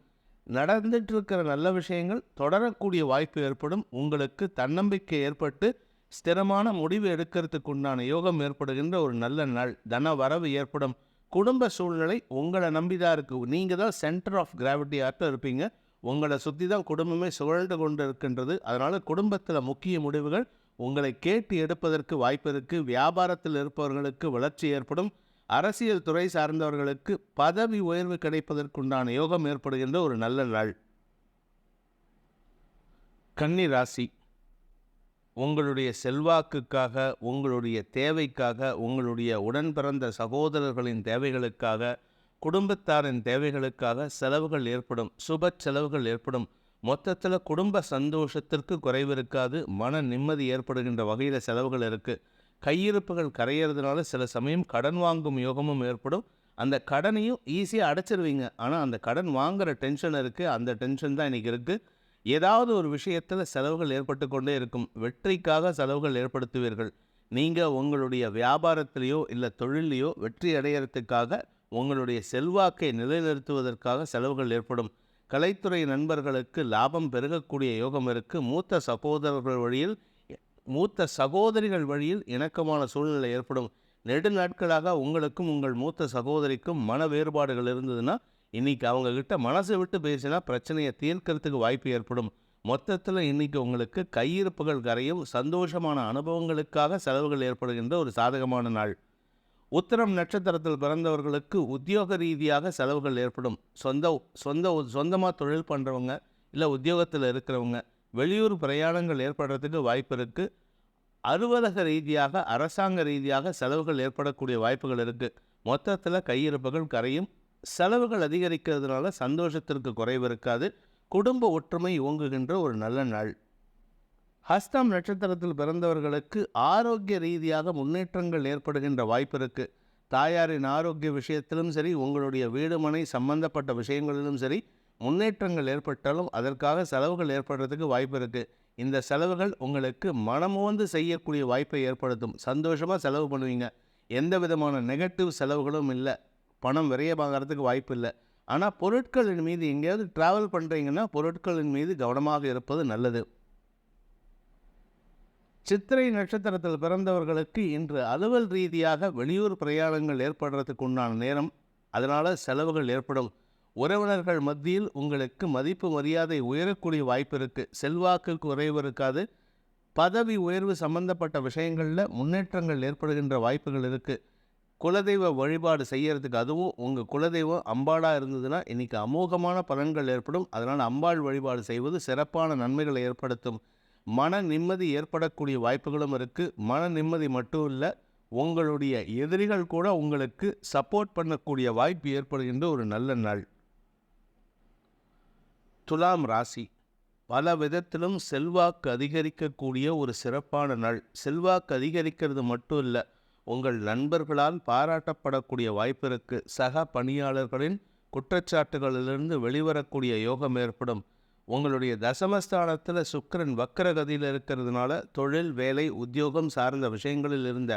நடந்துட்டு இருக்கிற நல்ல விஷயங்கள் தொடரக்கூடிய வாய்ப்பு ஏற்படும். உங்களுக்கு தன்னம்பிக்கை ஏற்பட்டு ஸ்திரமான முடிவு எடுக்கிறதுக்கு உண்டான யோகம் ஏற்படுகின்ற ஒரு நல்ல நாள். தன வரவு ஏற்படும். குடும்ப சூழ்நிலை உங்களை நம்பிதான் இருக்குது. நீங்கள் தான் சென்டர் ஆஃப் கிராவிட்டியாகட்டும் இருப்பீங்க. உங்களை சுற்றி தான் குடும்பமே சுழண்டு கொண்டு இருக்கின்றது. அதனால் குடும்பத்தில் முக்கிய முடிவுகள் உங்களை கேட்டு எடுப்பதற்கு வாய்ப்பு இருக்குது. வியாபாரத்தில் இருப்பவர்களுக்கு வளர்ச்சி ஏற்படும். அரசியல் துறை சார்ந்தவர்களுக்கு பதவி உயர்வு கிடைப்பதற்குண்டான யோகம் ஏற்படுகின்ற ஒரு நல்ல நாள். கன்னி ராசி, உங்களுடைய செல்வாக்குக்காக, உங்களுடைய தேவைக்காக, உங்களுடைய உடன் பிறந்த சகோதரர்களின் தேவைகளுக்காக, குடும்பத்தாரின் தேவைகளுக்காக செலவுகள் ஏற்படும். சுப செலவுகள் ஏற்படும். மொத்தத்தில் குடும்ப சந்தோஷத்திற்கு குறைவு இருக்காது. மன நிம்மதி ஏற்படுகின்ற வகையில் செலவுகள் இருக்குது. கையிருப்புகள் கரையிறதுனால சில சமயம் கடன் வாங்கும் யோகமும் ஏற்படும். அந்த கடனையும் ஈஸியாக அடைச்சிருவீங்க. ஆனால் அந்த கடன் வாங்குகிற டென்ஷன் இருக்குது. அந்த டென்ஷன் தான் இன்றைக்கி இருக்குது. ஏதாவது ஒரு விஷயத்தில் செலவுகள் ஏற்பட்டு கொண்டே இருக்கும். வெற்றிக்காக செலவுகள் ஏற்படுத்துவீர்கள். நீங்கள் உங்களுடைய வியாபாரத்திலேயோ இல்லை தொழிலையோ வெற்றி அடையிறதுக்காக, உங்களுடைய செல்வாக்கை நிலைநிறுத்துவதற்காக செலவுகள் ஏற்படும். கலைத்துறை நண்பர்களுக்கு லாபம் பெருகக்கூடிய யோகம் இருக்குது. மூத்த சகோதரிகள் வழியில் இணக்கமான சூழ்நிலை ஏற்படும். நெடுநாட்களாக உங்களுக்கும் உங்கள் மூத்த சகோதரிக்கும் மன வேறுபாடுகள் இருந்ததுன்னா இன்றைக்கி அவங்கக்கிட்ட மனசை விட்டு பேசினா பிரச்சனையை தீர்க்கிறதுக்கு வாய்ப்பு ஏற்படும். மொத்தத்தில் இன்றைக்கி உங்களுக்கு கையிருப்புகள் கரையும். சந்தோஷமான அனுபவங்களுக்காக செலவுகள் ஏற்படுகின்ற ஒரு சாதகமான நாள். உத்திரம் நட்சத்திரத்தில் பிறந்தவர்களுக்கு உத்தியோக ரீதியாக செலவுகள் ஏற்படும். சொந்தமாக தொழில் பண்ணுறவங்க இல்லை உத்தியோகத்தில் இருக்கிறவங்க வெளியூர் பிரயாணங்கள் ஏற்படுறதுக்கு வாய்ப்பு இருக்குது. அலுவலக ரீதியாக, அரசாங்க ரீதியாக செலவுகள் ஏற்படக்கூடிய வாய்ப்புகள் இருக்குது. மொத்தத்தில் கையிருப்புகள் கரையும். செலவுகள் அதிகரிக்கிறதுனால சந்தோஷத்திற்கு குறைவு இருக்காது. குடும்ப ஒற்றுமை ஓங்குகின்ற ஒரு நல்ல நாள். ஹஸ்தம் நட்சத்திரத்தில் பிறந்தவர்களுக்கு ஆரோக்கிய ரீதியாக முன்னேற்றங்கள் ஏற்படுகின்ற வாய்ப்பு இருக்குது. தாயாரின் ஆரோக்கிய விஷயத்திலும் சரி, உங்களுடைய வீடு மனை சம்பந்தப்பட்ட விஷயங்களிலும் சரி முன்னேற்றங்கள் ஏற்பட்டாலும் அதற்காக செலவுகள் ஏற்படுறதுக்கு வாய்ப்பு இருக்குது. இந்த செலவுகள் உங்களுக்கு மனமோந்து செய்யக்கூடிய வாய்ப்பை ஏற்படுத்தும். சந்தோஷமாக செலவு பண்ணுவீங்க. எந்த விதமான நெகட்டிவ் செலவுகளும் இல்லை. பணம் விரயமாகறதுக்கு வாய்ப்பு இல்லை. ஆனால் பொருட்களின் மீது எங்கேயாவது ட்ராவல் பண்ணுறீங்கன்னா பொருட்களின் மீது கவனமாக இருப்பது நல்லது. சித்திரை நட்சத்திரத்தில் பிறந்தவர்களுக்கு இன்று அலுவல் ரீதியாக வெளியூர் பிரயாணங்கள் ஏற்படுறதுக்கு உண்டான நேரம். அதனால் செலவுகள் ஏற்படும். உறவினர்கள் மத்தியில் உங்களுக்கு மதிப்பு மரியாதை உயரக்கூடிய வாய்ப்பு இருக்குது. செல்வாக்கு குறைவு இருக்காது. பதவி உயர்வு சம்பந்தப்பட்ட விஷயங்களில் முன்னேற்றங்கள் ஏற்படுகின்ற வாய்ப்புகள் இருக்குது. குலதெய்வ வழிபாடு செய்யறதுக்கு, அதுவும் உங்கள் குலதெய்வம் அம்பாளாக இருந்ததுன்னா இன்றைக்கி அமோகமான பலன்கள் ஏற்படும். அதனால் அம்பாள் வழிபாடு செய்வது சிறப்பான நன்மைகளை ஏற்படுத்தும். மன நிம்மதி ஏற்படக்கூடிய வாய்ப்புகளும் இருக்குது. மன நிம்மதி மட்டும் இல்லை, உங்களுடைய எதிரிகள் கூட உங்களுக்கு சப்போர்ட் பண்ணக்கூடிய வாய்ப்பு ஏற்படுகின்ற ஒரு நல்ல நாள். துலாம் ராசி பல விதத்திலும் செல்வாக்கு அதிகரிக்கக்கூடிய ஒரு சிறப்பான நாள். செல்வாக்கு அதிகரிக்கிறது மட்டும் இல்லை, உங்கள் நண்பர்களால் பாராட்டப்படக்கூடிய வாய்ப்பு இருக்குது. சக பணியாளர்களின் குற்றச்சாட்டுகளிலிருந்து வெளிவரக்கூடிய யோகம் ஏற்படும். உங்களுடைய தசமஸ்தானத்தில் சுக்கிரன் வக்கரகதியில் இருக்கிறதுனால தொழில், வேலை, உத்தியோகம் சார்ந்த விஷயங்களில் இருந்த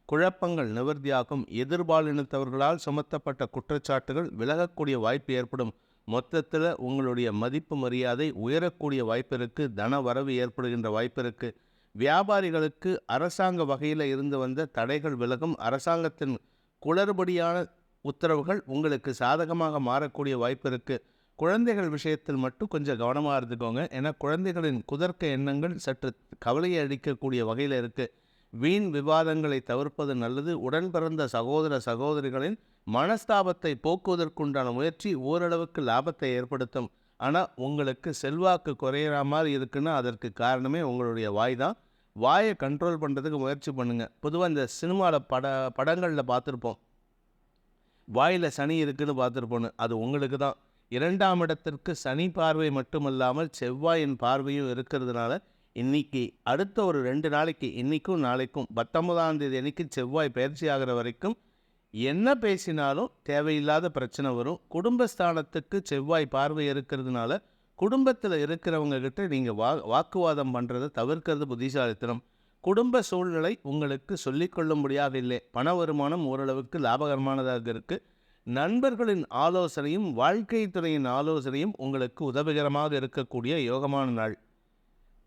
குழப்பங்கள் நிவர்த்தியாகும். எதிர்பாலினத்தவர்களால் சுமத்தப்பட்ட குற்றச்சாட்டுகள் விலகக்கூடிய வாய்ப்பு ஏற்படும். மொத்தத்தில் உங்களுடைய மதிப்பு மரியாதை உயரக்கூடிய வாய்ப்பு இருக்குது. தன வரவு ஏற்படுகின்ற வாய்ப்பு இருக்குது. வியாபாரிகளுக்கு அரசாங்க வகையில் இருந்து வந்த தடைகள் விலகும். அரசாங்கத்தின் குளறுபடியான உத்தரவுகள் உங்களுக்கு சாதகமாக மாறக்கூடிய வாய்ப்பு இருக்குது. குழந்தைகள் விஷயத்தில் மட்டும் கொஞ்சம் கவனமாக இருந்துக்கோங்க. ஏன்னா குழந்தைகளின் குதர்க்க எண்ணங்கள் சற்று கவலையை அளிக்கக்கூடிய வகையில் இருக்குது. வீண் விவாதங்களை தவிர்ப்பது நல்லது. உடன் பிறந்த சகோதர சகோதரிகளின் மனஸ்தாபத்தை போக்குவதற்குண்டான முயற்சி ஓரளவுக்கு லாபத்தை ஏற்படுத்தும். ஆனால் உங்களுக்கு செல்வாக்கு குறையிற மாதிரி இருக்குன்னா அதற்கு காரணமே உங்களுடைய வாய் தான். வாயை கண்ட்ரோல் பண்ணுறதுக்கு முயற்சி பண்ணுங்கள். பொதுவாக இந்த சினிமாவில் படங்களில் பார்த்துருப்போம், வாயில் சனி இருக்குதுன்னு பார்த்துருப்போன்னு. அது உங்களுக்கு தான். 2ஆம் இடத்திற்கு சனி பார்வை மட்டுமல்லாமல் செவ்வாயின் பார்வையும் இருக்கிறதுனால இன்றைக்கி அடுத்த ஒரு 2 நாளைக்கு, இன்றைக்கும் நாளைக்கும் 19ஆம் தேதி அன்றைக்கி செவ்வாய் பயிற்சி ஆகிற வரைக்கும் என்ன பேசினாலும் தேவையில்லாத பிரச்சனை வரும். குடும்பஸ்தானத்துக்கு செவ்வாய் பார்வை இருக்கிறதுனால குடும்பத்தில் இருக்கிறவங்க கிட்ட நீங்கள் வாக்குவாதம் பண்ணுறதை தவிர்க்கிறது புத்திசாலித்தனம். குடும்ப சூழ்நிலை உங்களுக்கு சொல்லிக்கொள்ளும்படியாக இல்லை. பண வருமானம் ஓரளவுக்கு லாபகரமானதாக இருக்குது. நண்பர்களின் ஆலோசனையும் வாழ்க்கை துணையின் ஆலோசனையும் உங்களுக்கு உதவிகரமாக இருக்கக்கூடிய யோகமான நாள்.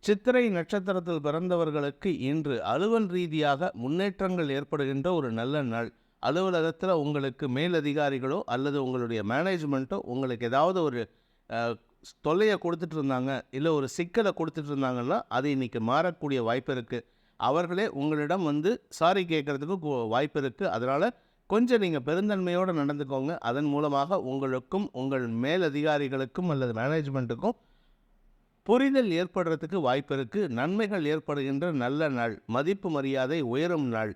சித்திரை நட்சத்திரத்தில் பிறந்தவர்களுக்கு இன்று அலுவல் ரீதியாக முன்னேற்றங்கள் ஏற்படுகின்ற ஒரு நல்ல நாள். அலுவலகத்தில் உங்களுக்கு மேலதிகாரிகளோ அல்லது உங்களுடைய மேனேஜ்மெண்ட்டோ உங்களுக்கு ஏதாவது ஒரு தொல்லையை கொடுத்துட்டு இருந்தாங்க, இல்லை ஒரு சிக்கலை கொடுத்துட்டு இருந்தாங்கன்னா அது இன்றைக்கி மாறக்கூடிய வாய்ப்பு இருக்குது. அவர்களே உங்களிடம் வந்து சாரி கேட்குறதுக்கு வாய்ப்பு இருக்குது. அதனால் கொஞ்சம் நீங்கள் பெருந்தன்மையோடு நடந்துக்கோங்க. அதன் மூலமாக உங்களுக்கும் உங்கள் மேலதிகாரிகளுக்கும் அல்லது மேனேஜ்மெண்ட்டுக்கும் புரிதல் ஏற்படுறதுக்கு வாய்ப்பு இருக்குது. நன்மைகள் ஏற்படுகின்ற நல்ல நாள். மதிப்பு மரியாதை உயரும் நாள்.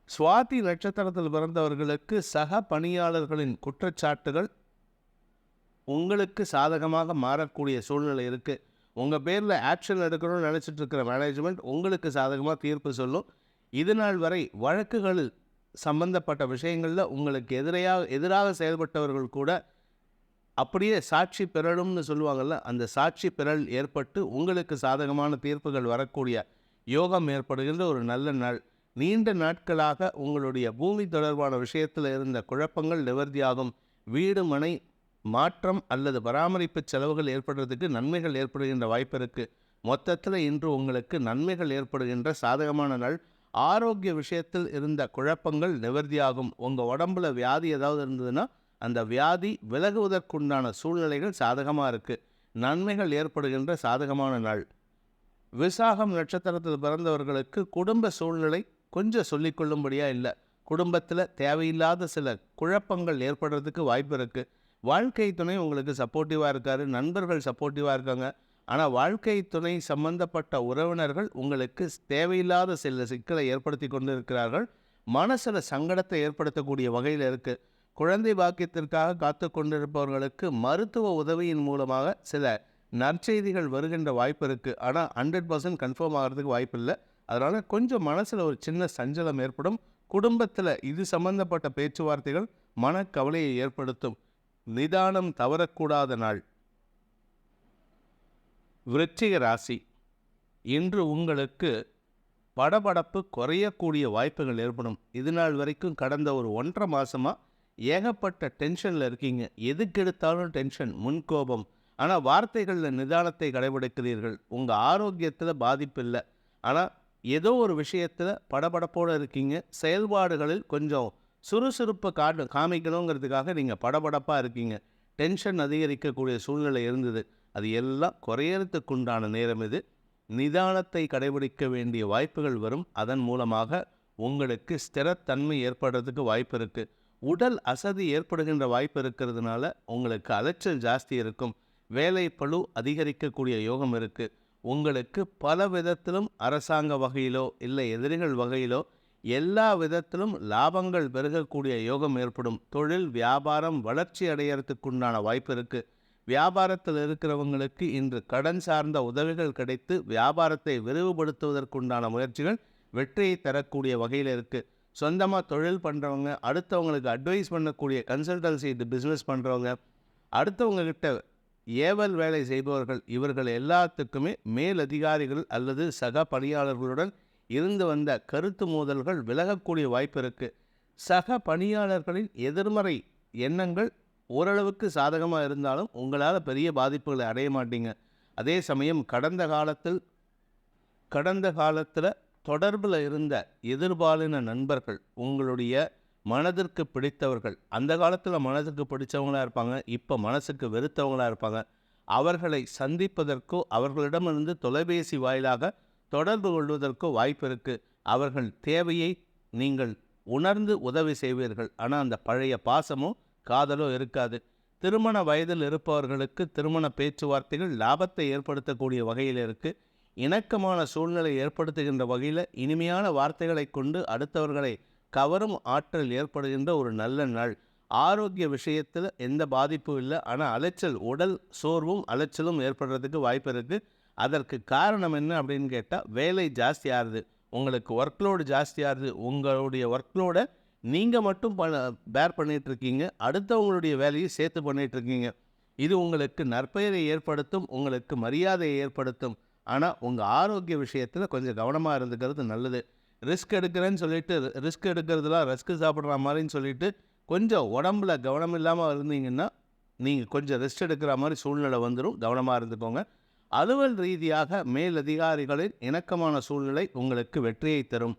சுவாதி நட்சத்திரத்தில் பிறந்தவர்களுக்கு சக பணியாளர்களின் குற்றச்சாட்டுகள் உங்களுக்கு சாதகமாக மாறக்கூடிய சூழ்நிலை இருக்குது. உங்கள் பேரில் ஆக்ஷன் எடுக்கணும்னு நினச்சிட்டு இருக்கிற மேனேஜ்மெண்ட் உங்களுக்கு சாதகமாக தீர்ப்பு சொல்லும். இது நாள் வரை வழக்குகளில் சம்பந்தப்பட்ட விஷயங்களில் உங்களுக்கு எதிராக செயல்பட்டவர்கள் கூட அப்படியே சாட்சி பெறலும்னு சொல்லுவாங்கள்ல, அந்த சாட்சி பெறல் ஏற்பட்டு உங்களுக்கு சாதகமான தீர்ப்புகள் வரக்கூடிய யோகம் ஏற்படுகின்ற ஒரு நல்ல நாள். நீண்ட நாட்களாக உங்களுடைய பூமி தொடர்பான விஷயத்தில் இருந்த குழப்பங்கள் நிவர்த்தியாகும். வீடு மனை மாற்றம் அல்லது பராமரிப்பு செலவுகள் ஏற்படுறதுக்கு நன்மைகள் ஏற்படுகின்ற வாய்ப்பு இருக்குது. மொத்தத்தில் இன்று உங்களுக்கு நன்மைகள் ஏற்படுகின்ற சாதகமான நாள். ஆரோக்கிய விஷயத்தில் இருந்த குழப்பங்கள் நிவர்த்தியாகும். உங்கள் உடம்புல வியாதி ஏதாவது இருந்ததுன்னா அந்த வியாதி விலகுவதற்குண்டான சூழ்நிலைகள் சாதகமாக இருக்குது. நன்மைகள் ஏற்படுகின்ற சாதகமான நாள். விசாகம் நட்சத்திரத்தில் பிறந்தவர்களுக்கு குடும்ப சூழ்நிலை கொஞ்சம் சொல்லிக்கொள்ளும்படியாக இல்லை. குடும்பத்தில் தேவையில்லாத சில குழப்பங்கள் ஏற்படுறதுக்கு வாய்ப்பு இருக்குது. வாழ்க்கை துணை உங்களுக்கு சப்போர்ட்டிவாக இருக்கார். நண்பர்கள் சப்போர்ட்டிவாக இருக்காங்க. ஆனால் வாழ்க்கை துணை சம்பந்தப்பட்ட உறவினர்கள் உங்களுக்கு தேவையில்லாத சில சிக்கலை ஏற்படுத்தி கொண்டு இருக்கிறார்கள். மனசில் சங்கடத்தை ஏற்படுத்தக்கூடிய வகையில் இருக்குது. குழந்தை பாக்கியத்திற்காக காத்து கொண்டிருப்பவர்களுக்கு மருத்துவ உதவியின் மூலமாக சில நற்செய்திகள் வருகின்ற வாய்ப்பு இருக்குது. ஆனால் 100% கன்ஃபார்ம் ஆகிறதுக்கு வாய்ப்பு இல்லை. அதனால் கொஞ்சம் மனசில் ஒரு சின்ன சஞ்சலம் ஏற்படும். குடும்பத்தில் இது சம்பந்தப்பட்ட பேச்சுவார்த்தைகள் மனக்கவலையை ஏற்படுத்தும். நிதானம் தவறக்கூடாத நாள். விருச்சிக ராசி இன்று உங்களுக்கு படபடப்பு குறையக்கூடிய வாய்ப்புகள் ஏற்படும். இது நாள் வரைக்கும் கடந்த ஒரு 1.5 மாதமாக ஏகப்பட்ட டென்ஷனில் இருக்கீங்க. எதுக்கெடுத்தாலும் டென்ஷன், முன்கோபம். ஆனால் வார்த்தைகளில் நிதானத்தை கடைபிடிக்கிறீர்கள். உங்கள் ஆரோக்கியத்தில் பாதிப்பு இல்லை. ஆனால் ஏதோ ஒரு விஷயத்தில் படபடப்போடு இருக்கீங்க. செயல்பாடுகளில் கொஞ்சம் சுறுசுறுப்பை காமிக்கணுங்கிறதுக்காக நீங்கள் படபடப்பாக இருக்கீங்க. டென்ஷன் அதிகரிக்கக்கூடிய சூழ்நிலை இருந்தது. அது எல்லாம் குறையறதுக்குண்டான நேரம் இது. நிதானத்தை கடைபிடிக்க வேண்டிய வாய்ப்புகள் வரும். அதன் மூலமாக உங்களுக்கு ஸ்திரத்தன்மை ஏற்படுறதுக்கு வாய்ப்பு இருக்குது. உடல் அசதி ஏற்படுகின்ற வாய்ப்பு இருக்கிறதுனால உங்களுக்கு அலைச்சல் ஜாஸ்தி இருக்கும். வேலை பளு அதிகரிக்கக்கூடிய யோகம் இருக்குது. உங்களுக்கு பல விதத்திலும் அரசாங்க வகையிலோ இல்லை எதிரிகள் வகையிலோ எல்லா விதத்திலும் லாபங்கள் பெருகக்கூடிய யோகம் ஏற்படும். தொழில் வியாபாரம் வளர்ச்சி அடையறதுக்குண்டான வாய்ப்பு இருக்குது. வியாபாரத்தில் இருக்கிறவங்களுக்கு இன்று கடன் சார்ந்த உதவிகள் கிடைத்து வியாபாரத்தை விரிவுபடுத்துவதற்குண்டான முயற்சிகள் வெற்றியை தரக்கூடிய வகையில் இருக்குது. சொந்தமாக தொழில் பண்ணுறவங்க, அடுத்தவங்களுக்கு அட்வைஸ் பண்ணக்கூடிய கன்சல்டன்சி பிஸ்னஸ் பண்ணுறவங்க, அடுத்தவங்கக்கிட்ட ஏவல் வேலை செய்பவர்கள், இவர்கள் எல்லாத்துக்குமே மேலதிகாரிகள் அல்லது சக பணியாளர்களுடன் இருந்து வந்த கருத்து மோதல்கள் விலகக்கூடிய வாய்ப்பு இருக்குது. சக பணியாளர்களின் எதிர்மறை எண்ணங்கள் ஓரளவுக்கு சாதகமாக இருந்தாலும் உங்களால் பெரிய பாதிப்புகளை அடைய மாட்டீங்க. அதே சமயம் கடந்த காலத்தில் தொடர்பில் இருந்த எதிர்பாலின நண்பர்கள், உங்களுடைய மனதிற்கு பிடித்தவர்கள், அந்த காலத்தில் மனதுக்கு பிடித்தவங்களாக இருப்பாங்க, இப்போ மனசுக்கு வெறுத்தவங்களாக இருப்பாங்க. அவர்களை சந்திப்பதற்கோ அவர்களிடமிருந்து தொலைபேசி வாயிலாக தொடர்பு கொள்வதற்கோ வாய்ப்பு இருக்குது. அவர்கள் தேவையை நீங்கள் உணர்ந்து உதவி செய்வீர்கள். ஆனால் அந்த பழைய பாசமோ காதலோ இருக்காது. திருமண வயதில் இருப்பவர்களுக்கு திருமண பேச்சுவார்த்தைகள் லாபத்தை ஏற்படுத்தக்கூடிய வகையில் இருக்குது. இணக்கமான சூழ்நிலை ஏற்படுத்துகின்ற வகையில் இனிமையான வார்த்தைகளை கொண்டு அடுத்தவர்களை கவரும் ஆற்றல் ஏற்படுகின்ற ஒரு நல்ல நாள். ஆரோக்கிய விஷயத்தில் எந்த பாதிப்பும் இல்லை. ஆனால் அலைச்சல், உடல் சோர்வும் அலைச்சலும் ஏற்படுறதுக்கு வாய்ப்பு இருக்குது. அதற்கு காரணம் என்ன அப்படின்னு கேட்டால், வேலை ஜாஸ்தி ஆகுது, உங்களுக்கு ஒர்க்லோடு ஜாஸ்தி ஆகுது. உங்களுடைய ஒர்க்லோடை நீங்கள் மட்டும் பேர் பண்ணிகிட்ருக்கீங்க, அடுத்தவங்களுடைய வேலையை சேர்த்து பண்ணிகிட்ருக்கீங்க. இது உங்களுக்கு நற்பெயரை ஏற்படுத்தும், உங்களுக்கு மரியாதையை ஏற்படுத்தும். ஆனால் உங்கள் ஆரோக்கிய விஷயத்தில் கொஞ்சம் கவனமாக இருந்துக்கிறது நல்லது. ரிஸ்க் எடுக்கிறேன்னு சொல்லிட்டு ரிஸ்க் எடுக்கிறதுலாம் ரஸ்க்கு சாப்பிட்ற மாதிரின்னு சொல்லிட்டு கொஞ்சம் உடம்புல கவனம் இல்லாமல் இருந்தீங்கன்னா நீங்கள் கொஞ்சம் ரெஸ்ட் எடுக்கிற மாதிரி சூழ்நிலை வந்துடும். கவனமாக இருந்துக்கோங்க. அலுவல் ரீதியாக மேலதிகாரிகளின் இணக்கமான சூழ்நிலை உங்களுக்கு வெற்றியை தரும்.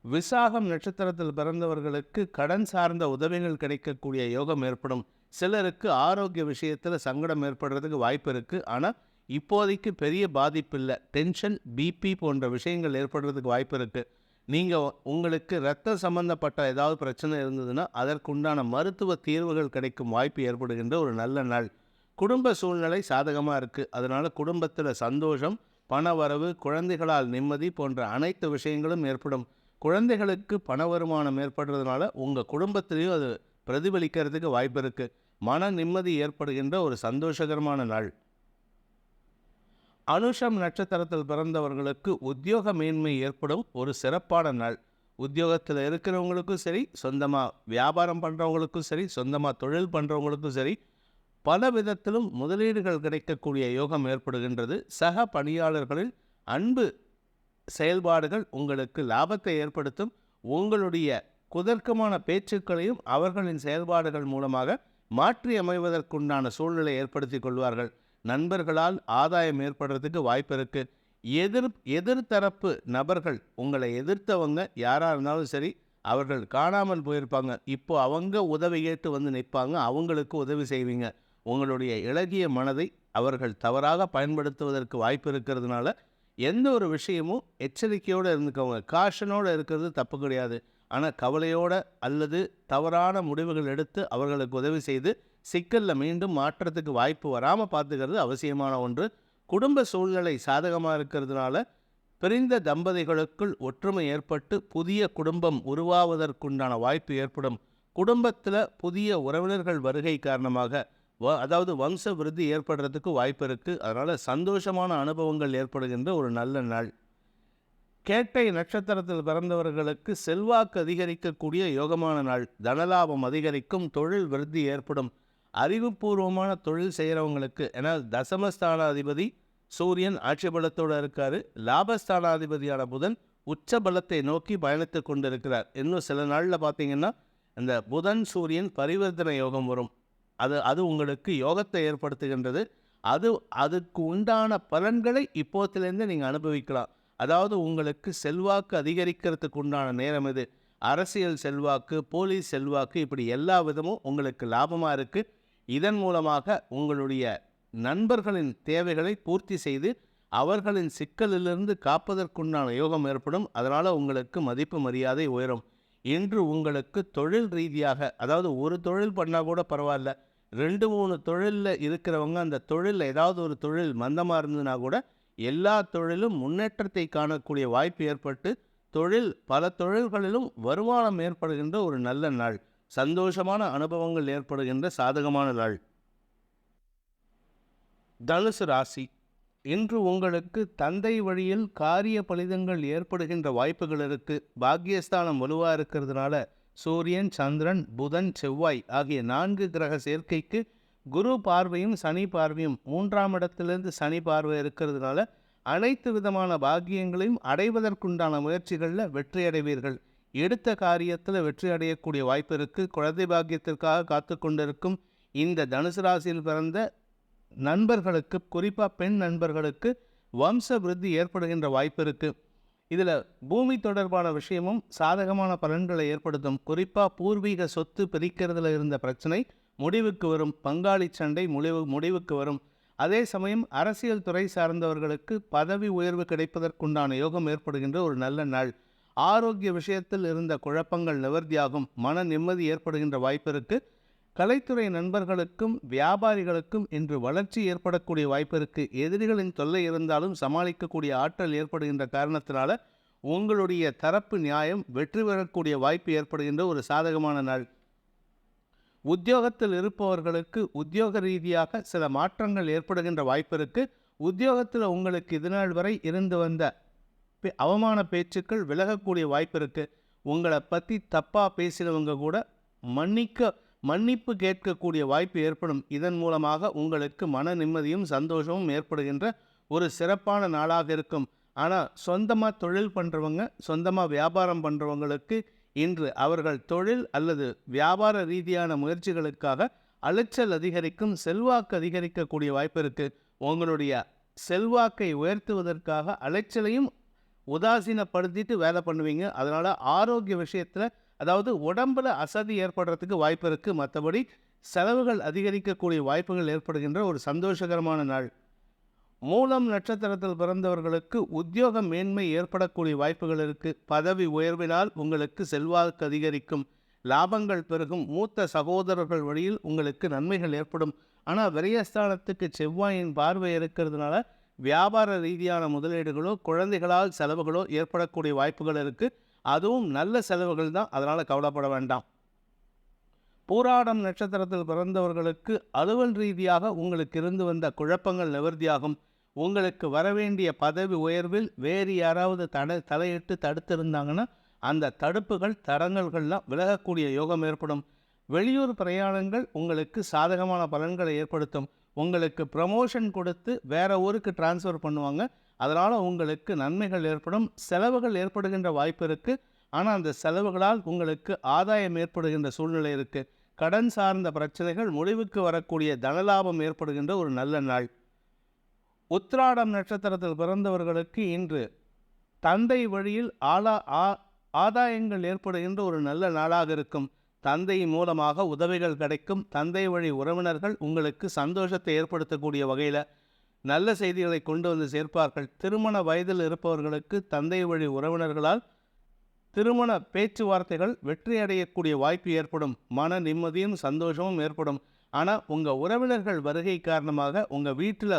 விசாகம் நட்சத்திரத்தில் பிறந்தவர்களுக்கு கடன் சார்ந்த உதவிகள் கிடைக்கக்கூடிய யோகம் ஏற்படும். சிலருக்கு ஆரோக்கிய விஷயத்தில் சங்கடம் ஏற்படுறதுக்கு வாய்ப்பு இருக்குது. ஆனால் இப்போதைக்கு பெரிய பாதிப்பு இல்லை. டென்ஷன், பிபி போன்ற விஷயங்கள் ஏற்படுறதுக்கு வாய்ப்பு இருக்குது. நீங்கள் உங்களுக்கு இரத்த சம்பந்தப்பட்ட ஏதாவது பிரச்சனை இருந்ததுன்னா அதற்குண்டான மருத்துவ தீர்வுகள் கிடைக்கும் வாய்ப்பு ஏற்படுகின்ற ஒரு நல்ல நாள். குடும்ப சூழ்நிலை சாதகமாக இருக்குது. அதனால் குடும்பத்தில் சந்தோஷம், பண வரவு, குழந்தைகளால் நிம்மதி போன்ற அனைத்து விஷயங்களும் ஏற்படும். குழந்தைகளுக்கு பண வருமானம் ஏற்படுறதுனால உங்கள் குடும்பத்திலையும் அது பிரதிபலிக்கிறதுக்கு வாய்ப்பு இருக்குது. மன நிம்மதி ஏற்படுகின்ற ஒரு சந்தோஷகரமான நாள். அனுஷம் நட்சத்திரத்தில் பிறந்தவர்களுக்கு உத்தியோக மேன்மை ஏற்படும் ஒரு சிறப்பான நாள். உத்தியோகத்தில் இருக்கிறவங்களுக்கும் சரி, சொந்தமாக வியாபாரம் பண்ணுறவங்களுக்கும் சரி, சொந்தமாக தொழில் பண்ணுறவங்களுக்கும் சரி, பல விதத்திலும் முதலீடுகள் கிடைக்கக்கூடிய யோகம் ஏற்படுகின்றது. சக பணியாளர்களின் அன்பு செயல்பாடுகள் உங்களுக்கு லாபத்தை ஏற்படுத்தும். உங்களுடைய குதர்க்கமான பேச்சுக்களையும் அவர்களின் செயல்பாடுகள் மூலமாக மாற்றி அமைவதற்குண்டான சூழ்நிலை ஏற்படுத்தி கொள்வார்கள். நண்பர்களால் ஆதாயம் ஏற்படுறதுக்கு வாய்ப்பு இருக்குது. எதிர்த்தரப்பு நபர்கள், உங்களை எதிர்த்தவங்க யாராக இருந்தாலும் சரி, அவர்கள் காணாமல் போயிருப்பாங்க. இப்போ அவங்க உதவி கேட்டு வந்து நிற்பாங்க, அவங்களுக்கு உதவி செய்வீங்க. உங்களுடைய இளகிய மனதை அவர்கள் தவறாக பயன்படுத்துவதற்கு வாய்ப்பு இருக்கிறதுனால எந்த ஒரு விஷயமும் எச்சரிக்கையோடு இருந்துக்கோங்க. காஷனோடு இருக்கிறது தப்பு கிடையாது. ஆனால் கவலையோடு அல்லது தவறான முடிவுகள் எடுத்து அவர்களுக்கு உதவி செய்து சிக்கலில் மீண்டும் மாற்றத்துக்கு வாய்ப்பு வராமல் பார்த்துக்கிறது அவசியமான ஒன்று. குடும்ப சூழ்நிலை சாதகமாக இருக்கிறதுனால பிரிந்த தம்பதிகளுக்குள் ஒற்றுமை ஏற்பட்டு புதிய குடும்பம் உருவாவதற்குண்டான வாய்ப்பு ஏற்படும். குடும்பத்தில் புதிய உறவினர்கள் வருகை காரணமாக அதாவது வம்ச விருத்தி ஏற்படுறதுக்கு வாய்ப்பு இருக்குது. அதனால் சந்தோஷமான அனுபவங்கள் ஏற்படுகின்ற ஒரு நல்ல நாள். கேட்டை நட்சத்திரத்தில் பிறந்தவர்களுக்கு செல்வாக்கு அதிகரிக்கக்கூடிய யோகமான நாள். தனலாபம் அதிகரிக்கும், தொழில் விருத்தி ஏற்படும். அறிவுபூர்வமான தொழில் செய்கிறவங்களுக்கு, ஏன்னா தசமஸ்தானாதிபதி சூரியன் ஆட்சி பலத்தோடு இருக்கார். லாபஸ்தானாதிபதியான புதன் உச்ச பலத்தை நோக்கி பயணித்து கொண்டிருக்கிறார். இன்னும் சில நாளில் பார்த்தீங்கன்னா இந்த புதன் சூரியன் பரிவர்த்தனை யோகம் வரும். அது உங்களுக்கு யோகத்தை ஏற்படுத்துகின்றது. அதுக்கு உண்டான பலன்களை இப்போத்திலேருந்து நீங்கள் அனுபவிக்கலாம். அதாவது உங்களுக்கு செல்வாக்கு அதிகரிக்கிறதுக்கு உண்டான நேரம் இது. அரசியல் செல்வாக்கு, போலீஸ் செல்வாக்கு, இப்படி எல்லா விதமும் உங்களுக்கு லாபமாக இருக்குது. இதன் மூலமாக உங்களுடைய நண்பர்களின் தேவைகளை பூர்த்தி செய்து அவர்களின் சிக்கலிலிருந்து காப்பதற்குண்டான யோகம் ஏற்படும். அதனால் உங்களுக்கு மதிப்பு மரியாதை உயரும். இன்று உங்களுக்கு தொழில் ரீதியாக, அதாவது ஒரு தொழில் பண்ணால் கூட பரவாயில்ல, 2-3 தொழிலில் இருக்கிறவங்க அந்த தொழிலில் ஏதாவது ஒரு தொழில் மந்தமாக இருந்ததுன்னா கூட எல்லா தொழிலும் முன்னேற்றத்தை காணக்கூடிய வாய்ப்பு ஏற்பட்டு பல தொழில்களிலும் வருமானம் ஏற்படுகின்ற ஒரு நல்ல நாள். சந்தோஷமான அனுபவங்கள் ஏற்படுகின்ற சாதகமான நாள். தனுசு ராசி, இன்று உங்களுக்கு தந்தை வழியில் காரிய பலிதங்கள் ஏற்படுகின்ற வாய்ப்புகள் இருக்குது. பாக்கியஸ்தானம் வலுவாக இருக்கிறதுனால சூரியன், சந்திரன், புதன், செவ்வாய் ஆகிய 4 கிரக சேர்க்கைக்கு குரு பார்வையும் சனி பார்வையும் 3ஆம் இடத்திலிருந்து சனி பார்வை இருக்கிறதுனால அனைத்து விதமான பாக்கியங்களையும் அடைவதற்குண்டான முயற்சிகளில் வெற்றி அடைவீர்கள். எடுத்த காரியத்தில் வெற்றி அடையக்கூடிய வாய்ப்பு இருக்குது. குழந்தை பாக்கியத்திற்காக காத்து கொண்டிருக்கும் இந்த தனுசு ராசியில் பிறந்த நண்பர்களுக்கு, குறிப்பாக பெண் நண்பர்களுக்கு வம்ச விருத்தி ஏற்படுகின்ற வாய்ப்பு இருக்குது. இதில் பூமி தொடர்பான விஷயமும் சாதகமான பலன்களை ஏற்படுத்தும். குறிப்பாக பூர்வீக சொத்து பிரிக்கிறதுல இருந்த பிரச்சனை முடிவுக்கு வரும். பங்காளி சண்டை முடிவுக்கு வரும். அதே சமயம் அரசியல் துறை சார்ந்தவர்களுக்கு பதவி உயர்வு கிடைப்பதற்குண்டான யோகம் ஏற்படுகின்ற ஒரு நல்ல நாள். ஆரோக்கிய விஷயத்தில் இருந்த குழப்பங்கள் நிவர்த்தியாகும். மன நிம்மதி ஏற்படுகின்ற வாய்ப்பு இருக்குது. கலைத்துறை நண்பர்களுக்கும் வியாபாரிகளுக்கும் இன்று வளர்ச்சி ஏற்படக்கூடிய வாய்ப்பு இருக்குது. எதிரிகளின் தொல்லை இருந்தாலும் சமாளிக்கக்கூடிய ஆற்றல் ஏற்படுகின்ற காரணத்தினால உங்களுடைய தரப்பு நியாயம் வெற்றி பெறக்கூடிய வாய்ப்பு ஏற்படுகின்ற ஒரு சாதகமான நாள். உத்தியோகத்தில் இருப்பவர்களுக்கு உத்தியோக ரீதியாக சில மாற்றங்கள் ஏற்படுகின்ற வாய்ப்பு இருக்குது. உத்தியோகத்தில் உங்களுக்கு இதுநாள் வரை இருந்து வந்த அவமான பேச்சுக்கள் விலகக்கூடிய வாய்ப்பு இருக்குது. உங்களை பற்றி தப்பாக பேசினவங்க கூட மன்னிப்பு கேட்கக்கூடிய வாய்ப்பு ஏற்படும். இதன் மூலமாக உங்களுக்கு மன நிம்மதியும் சந்தோஷமும் ஏற்படுகின்ற ஒரு சிறப்பான நாளாக இருக்கும். ஆனால் சொந்தமாக தொழில் பண்ணுறவங்க, சொந்தமாக வியாபாரம் பண்ணுறவங்களுக்கு இன்று அவர்கள் தொழில் அல்லது வியாபார ரீதியான முயற்சிகளுக்காக அலைச்சல் அதிகரிக்கும். செல்வாக்கு அதிகரிக்கக்கூடிய வாய்ப்பு இருக்குது. உங்களுடைய செல்வாக்கை உயர்த்துவதற்காக அலைச்சலையும் உதாசீனப்படுத்திட்டு வேலை பண்ணுவீங்க. அதனால் ஆரோக்கிய விஷயத்தில், அதாவது உடம்பில் அசதி ஏற்படுறதுக்கு வாய்ப்பு இருக்குது. மற்றபடி செலவுகள் அதிகரிக்கக்கூடிய வாய்ப்புகள் ஏற்படுகின்ற ஒரு சந்தோஷகரமான நாள். மூலம் நட்சத்திரத்தில் பிறந்தவர்களுக்கு உத்தியோக மேன்மை ஏற்படக்கூடிய வாய்ப்புகள் இருக்குது. பதவி உயர்வினால் உங்களுக்கு செல்வாக்கு அதிகரிக்கும். லாபங்கள் பெருகும். மூத்த சகோதரர்கள் வழியில் உங்களுக்கு நன்மைகள் ஏற்படும். ஆனால் விரயஸ்தானத்துக்கு செவ்வாயின் பார்வை இருக்கிறதுனால வியாபார ரீதியான முதலீடுகளோ குழந்தைகளால் செலவுகளோ ஏற்படக்கூடிய வாய்ப்புகள் இருக்குது. அதுவும் நல்ல செலவுகள் தான், அதனால் கவலைப்பட வேண்டாம். பூராடம் நட்சத்திரத்தில் பிறந்தவர்களுக்கு அலுவல் ரீதியாக உங்களுக்கு இருந்து வந்த குழப்பங்கள் நிவர்த்தியாகும். உங்களுக்கு வரவேண்டிய பதவி உயர்வில் வேறு யாராவது தலையிட்டு தடுத்திருந்தாங்கன்னா அந்த தடுப்புகள் தடங்கல்கள்லாம் விலகக்கூடிய யோகம் ஏற்படும். வெளியூர் பிரயாணங்கள் உங்களுக்கு சாதகமான பலன்களை ஏற்படுத்தும். உங்களுக்கு ப்ரமோஷன் கொடுத்து வேற ஊருக்கு டிரான்ஸ்ஃபர் பண்ணுவாங்க. அதனால் உங்களுக்கு நன்மைகள் ஏற்படும். செலவுகள் ஏற்படுகின்ற வாய்ப்பு இருக்குது. ஆனால் அந்த செலவுகளால் உங்களுக்கு ஆதாயம் ஏற்படுகின்ற சூழ்நிலை இருக்குது. கடன் சார்ந்த பிரச்சனைகள் முடிவுக்கு வரக்கூடிய தனலாபம் ஏற்படுகின்ற ஒரு நல்ல நாள். உத்திராடம் நட்சத்திரத்தில் பிறந்தவர்களுக்கு இன்று தந்தை வழியில் ஆதாயங்கள் ஏற்படுகின்ற ஒரு நல்ல நாளாக இருக்கும். தந்தை மூலமாக உதவிகள் கிடைக்கும். தந்தை வழி உறவினர்கள் உங்களுக்கு சந்தோஷத்தை ஏற்படுத்தக்கூடிய வகையில் நல்ல செய்திகளை கொண்டு வந்து சேர்ப்பார்கள். திருமண வயதில் இருப்பவர்களுக்கு தந்தை வழி உறவினர்களால் திருமண பேச்சுவார்த்தைகள் வெற்றி அடையக்கூடிய வாய்ப்பு ஏற்படும். மன நிம்மதியும் சந்தோஷமும் ஏற்படும். ஆனால் உங்கள் உறவினர்கள் வருகை காரணமாக உங்கள் வீட்டில்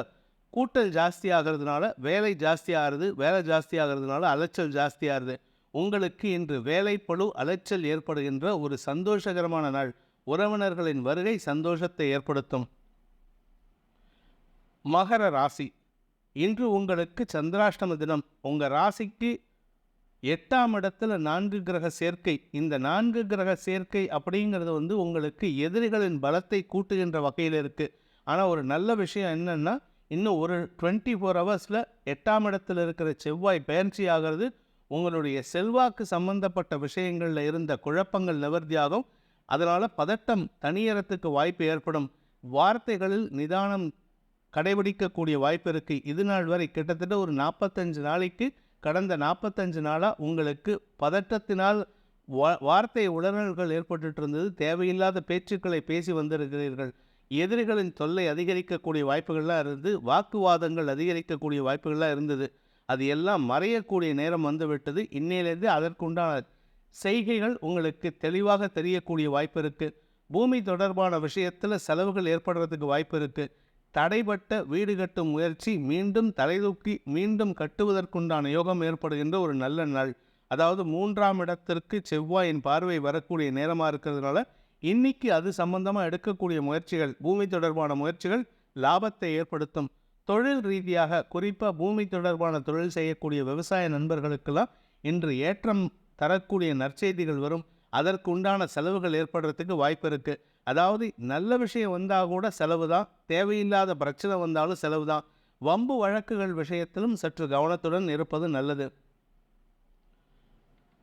கூட்டல் ஜாஸ்தி ஆகிறதுனால வேலை ஜாஸ்தியாகிறதுனால அலைச்சல் ஜாஸ்தியாகுது. உங்களுக்கு இன்று வேலைப்பளு அலைச்சல் ஏற்படுகின்ற ஒரு சந்தோஷகரமான நாள். உறவினர்களின் வருகை சந்தோஷத்தை ஏற்படுத்தும். மகர ராசி, இன்று உங்களுக்கு சந்திராஷ்டம தினம். உங்கள் ராசிக்கு 8ஆம் இடத்துல 4 கிரக சேர்க்கை. இந்த 4 கிரக சேர்க்கை அப்படிங்கிறது உங்களுக்கு எதிரிகளின் பலத்தை கூட்டுகின்ற வகையில் இருக்குது. ஆனால் ஒரு நல்ல விஷயம் என்னென்னா, இன்னும் ஒரு 24 ஹவர்ஸில் 8ஆம் இடத்தில் இருக்கிற செவ்வாய் பயிற்சி ஆகிறது. உங்களுடைய செல்வாக்கு சம்பந்தப்பட்ட விஷயங்களில் இருந்த குழப்பங்கள் நிவர்த்தியாகும். அதனால் பதட்டம் தனியறத்துக்கு வாய்ப்பு ஏற்படும். வார்த்தைகளில் நிதானம் கடைபிடிக்கக்கூடிய வாய்ப்பு இருக்குது. இது நாள் வரை கிட்டத்தட்ட ஒரு 45 நாளைக்கு கடந்த 45 நாளாக உங்களுக்கு பதட்டத்தினால் வார்த்தை உளறல்கள் ஏற்பட்டுட்டு இருந்தது. தேவையில்லாத பேச்சுக்களை பேசி வந்திருக்கிறீர்கள். எதிரிகளின் தொல்லை அதிகரிக்கக்கூடிய வாய்ப்புகள்லாம் இருந்து, வாக்குவாதங்கள் அதிகரிக்கக்கூடிய வாய்ப்புகள்லாம் இருந்தது. அது எல்லாம் மறையக்கூடிய நேரம் வந்துவிட்டது. இன்னையிலேருந்து அதற்குண்டான செய்கைகள் உங்களுக்கு தெளிவாக தெரியக்கூடிய வாய்ப்பு இருக்குது. பூமி தொடர்பான விஷயத்தில் செலவுகள் ஏற்படுறதுக்கு வாய்ப்பு இருக்குது. தடைபட்ட வீடு கட்டும் முயற்சி மீண்டும் தலைதூக்கி மீண்டும் கட்டுவதற்குண்டான யோகம் ஏற்படுகின்ற ஒரு நல்ல நாள். அதாவது 3ஆம் இடத்திற்கு செவ்வாயின் பார்வை வரக்கூடிய நேரமாக இருக்கிறதுனால இன்னைக்கு அது சம்பந்தமாக எடுக்கக்கூடிய முயற்சிகள், பூமி தொடர்பான முயற்சிகள் லாபத்தை ஏற்படுத்தும். தொழில் ரீதியாக குறிப்பாக பூமி தொடர்பான தொழில் செய்யக்கூடிய விவசாய நண்பர்களுக்கெல்லாம் இன்று ஏற்றம் தரக்கூடிய நற்செய்திகள் வரும். அதற்கு உண்டான செலவுகள் ஏற்படுறதுக்கு வாய்ப்பு இருக்குது. அதாவது நல்ல விஷயம் வந்தால் கூட செலவு தான், தேவையில்லாத பிரச்சனை வந்தாலும் செலவு தான். வம்பு வழக்குகள் விஷயத்திலும் சற்று கவனத்துடன் இருப்பது நல்லது.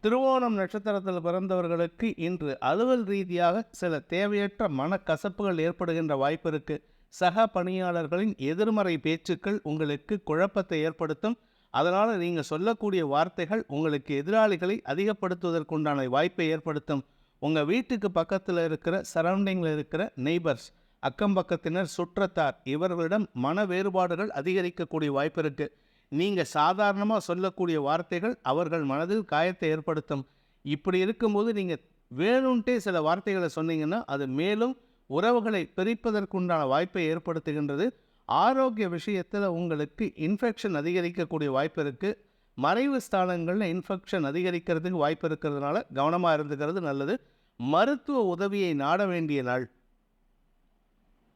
திருவோணம் நட்சத்திரத்தில் பிறந்தவர்களுக்கு இன்று அலுவல் ரீதியாக சில தேவையற்ற மனக்கசப்புகள் ஏற்படுகின்ற வாய்ப்பு இருக்குது. சக பணியாளர்களின் எதிர்மறை பேச்சுக்கள் உங்களுக்கு குழப்பத்தை ஏற்படுத்தும். அதனால் நீங்கள் சொல்லக்கூடிய வார்த்தைகள் உங்களுக்கு எதிராளிகளை அதிகப்படுத்துவதற்குண்டான வாய்ப்பை ஏற்படுத்தும். உங்கள் வீட்டுக்கு பக்கத்தில் இருக்கிற சரௌண்டிங்கில் இருக்கிற நெய்பர்ஸ், அக்கம் பக்கத்தினர், சுற்றத்தார் இவர்களிடம் மன வேறுபாடுகள் அதிகரிக்கக்கூடிய வாய்ப்பு இருக்குது. நீங்கள் சாதாரணமாக சொல்லக்கூடிய வார்த்தைகள் அவர்கள் மனதில் காயத்தை ஏற்படுத்தும். இப்படி இருக்கும்போது நீங்கள் வேணும்ன்ட்டே சில வார்த்தைகளை சொன்னீங்கன்னா அது மேலும் உறவுகளை பிரிப்பதற்குண்டான வாய்ப்பை ஏற்படுத்துகின்றது. ஆரோக்கிய விஷயத்தில் உங்களுக்கு இன்ஃபெக்ஷன் அதிகரிக்கக்கூடிய வாய்ப்பு இருக்குது. மறைவு ஸ்தானங்களில் இன்ஃபெக்ஷன் அதிகரிக்கிறதுக்கு வாய்ப்பு இருக்கிறதுனால கவனமாக இருந்துக்கிறது நல்லது. மருத்துவ உதவியை நாட வேண்டிய நாள்.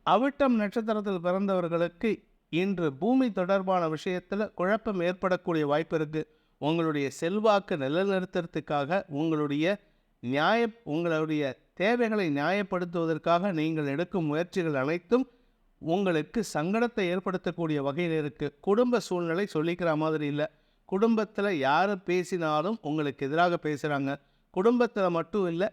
அவிட்டம் நட்சத்திரத்தில் பிறந்தவர்களுக்கு இன்று பூமி தொடர்பான விஷயத்தில் குழப்பம் ஏற்படக்கூடிய வாய்ப்பு இருக்குது. உங்களுடைய செல்வாக்கு நிலைநிறுத்துறதுக்காக உங்களுடைய தேவைகளை நியாயப்படுத்துவதற்காக நீங்கள் எடுக்கும் முயற்சிகள் அனைத்தும் உங்களுக்கு சங்கடத்தை ஏற்படுத்தக்கூடிய வகையில் இருக்குது. குடும்ப சூழ்நிலை சொல்லிக்கிற மாதிரி இல்லை. குடும்பத்தில் யார் பேசினாலும் உங்களுக்கு எதிராக பேசுகிறாங்க. குடும்பத்தில் மட்டும் இல்லை,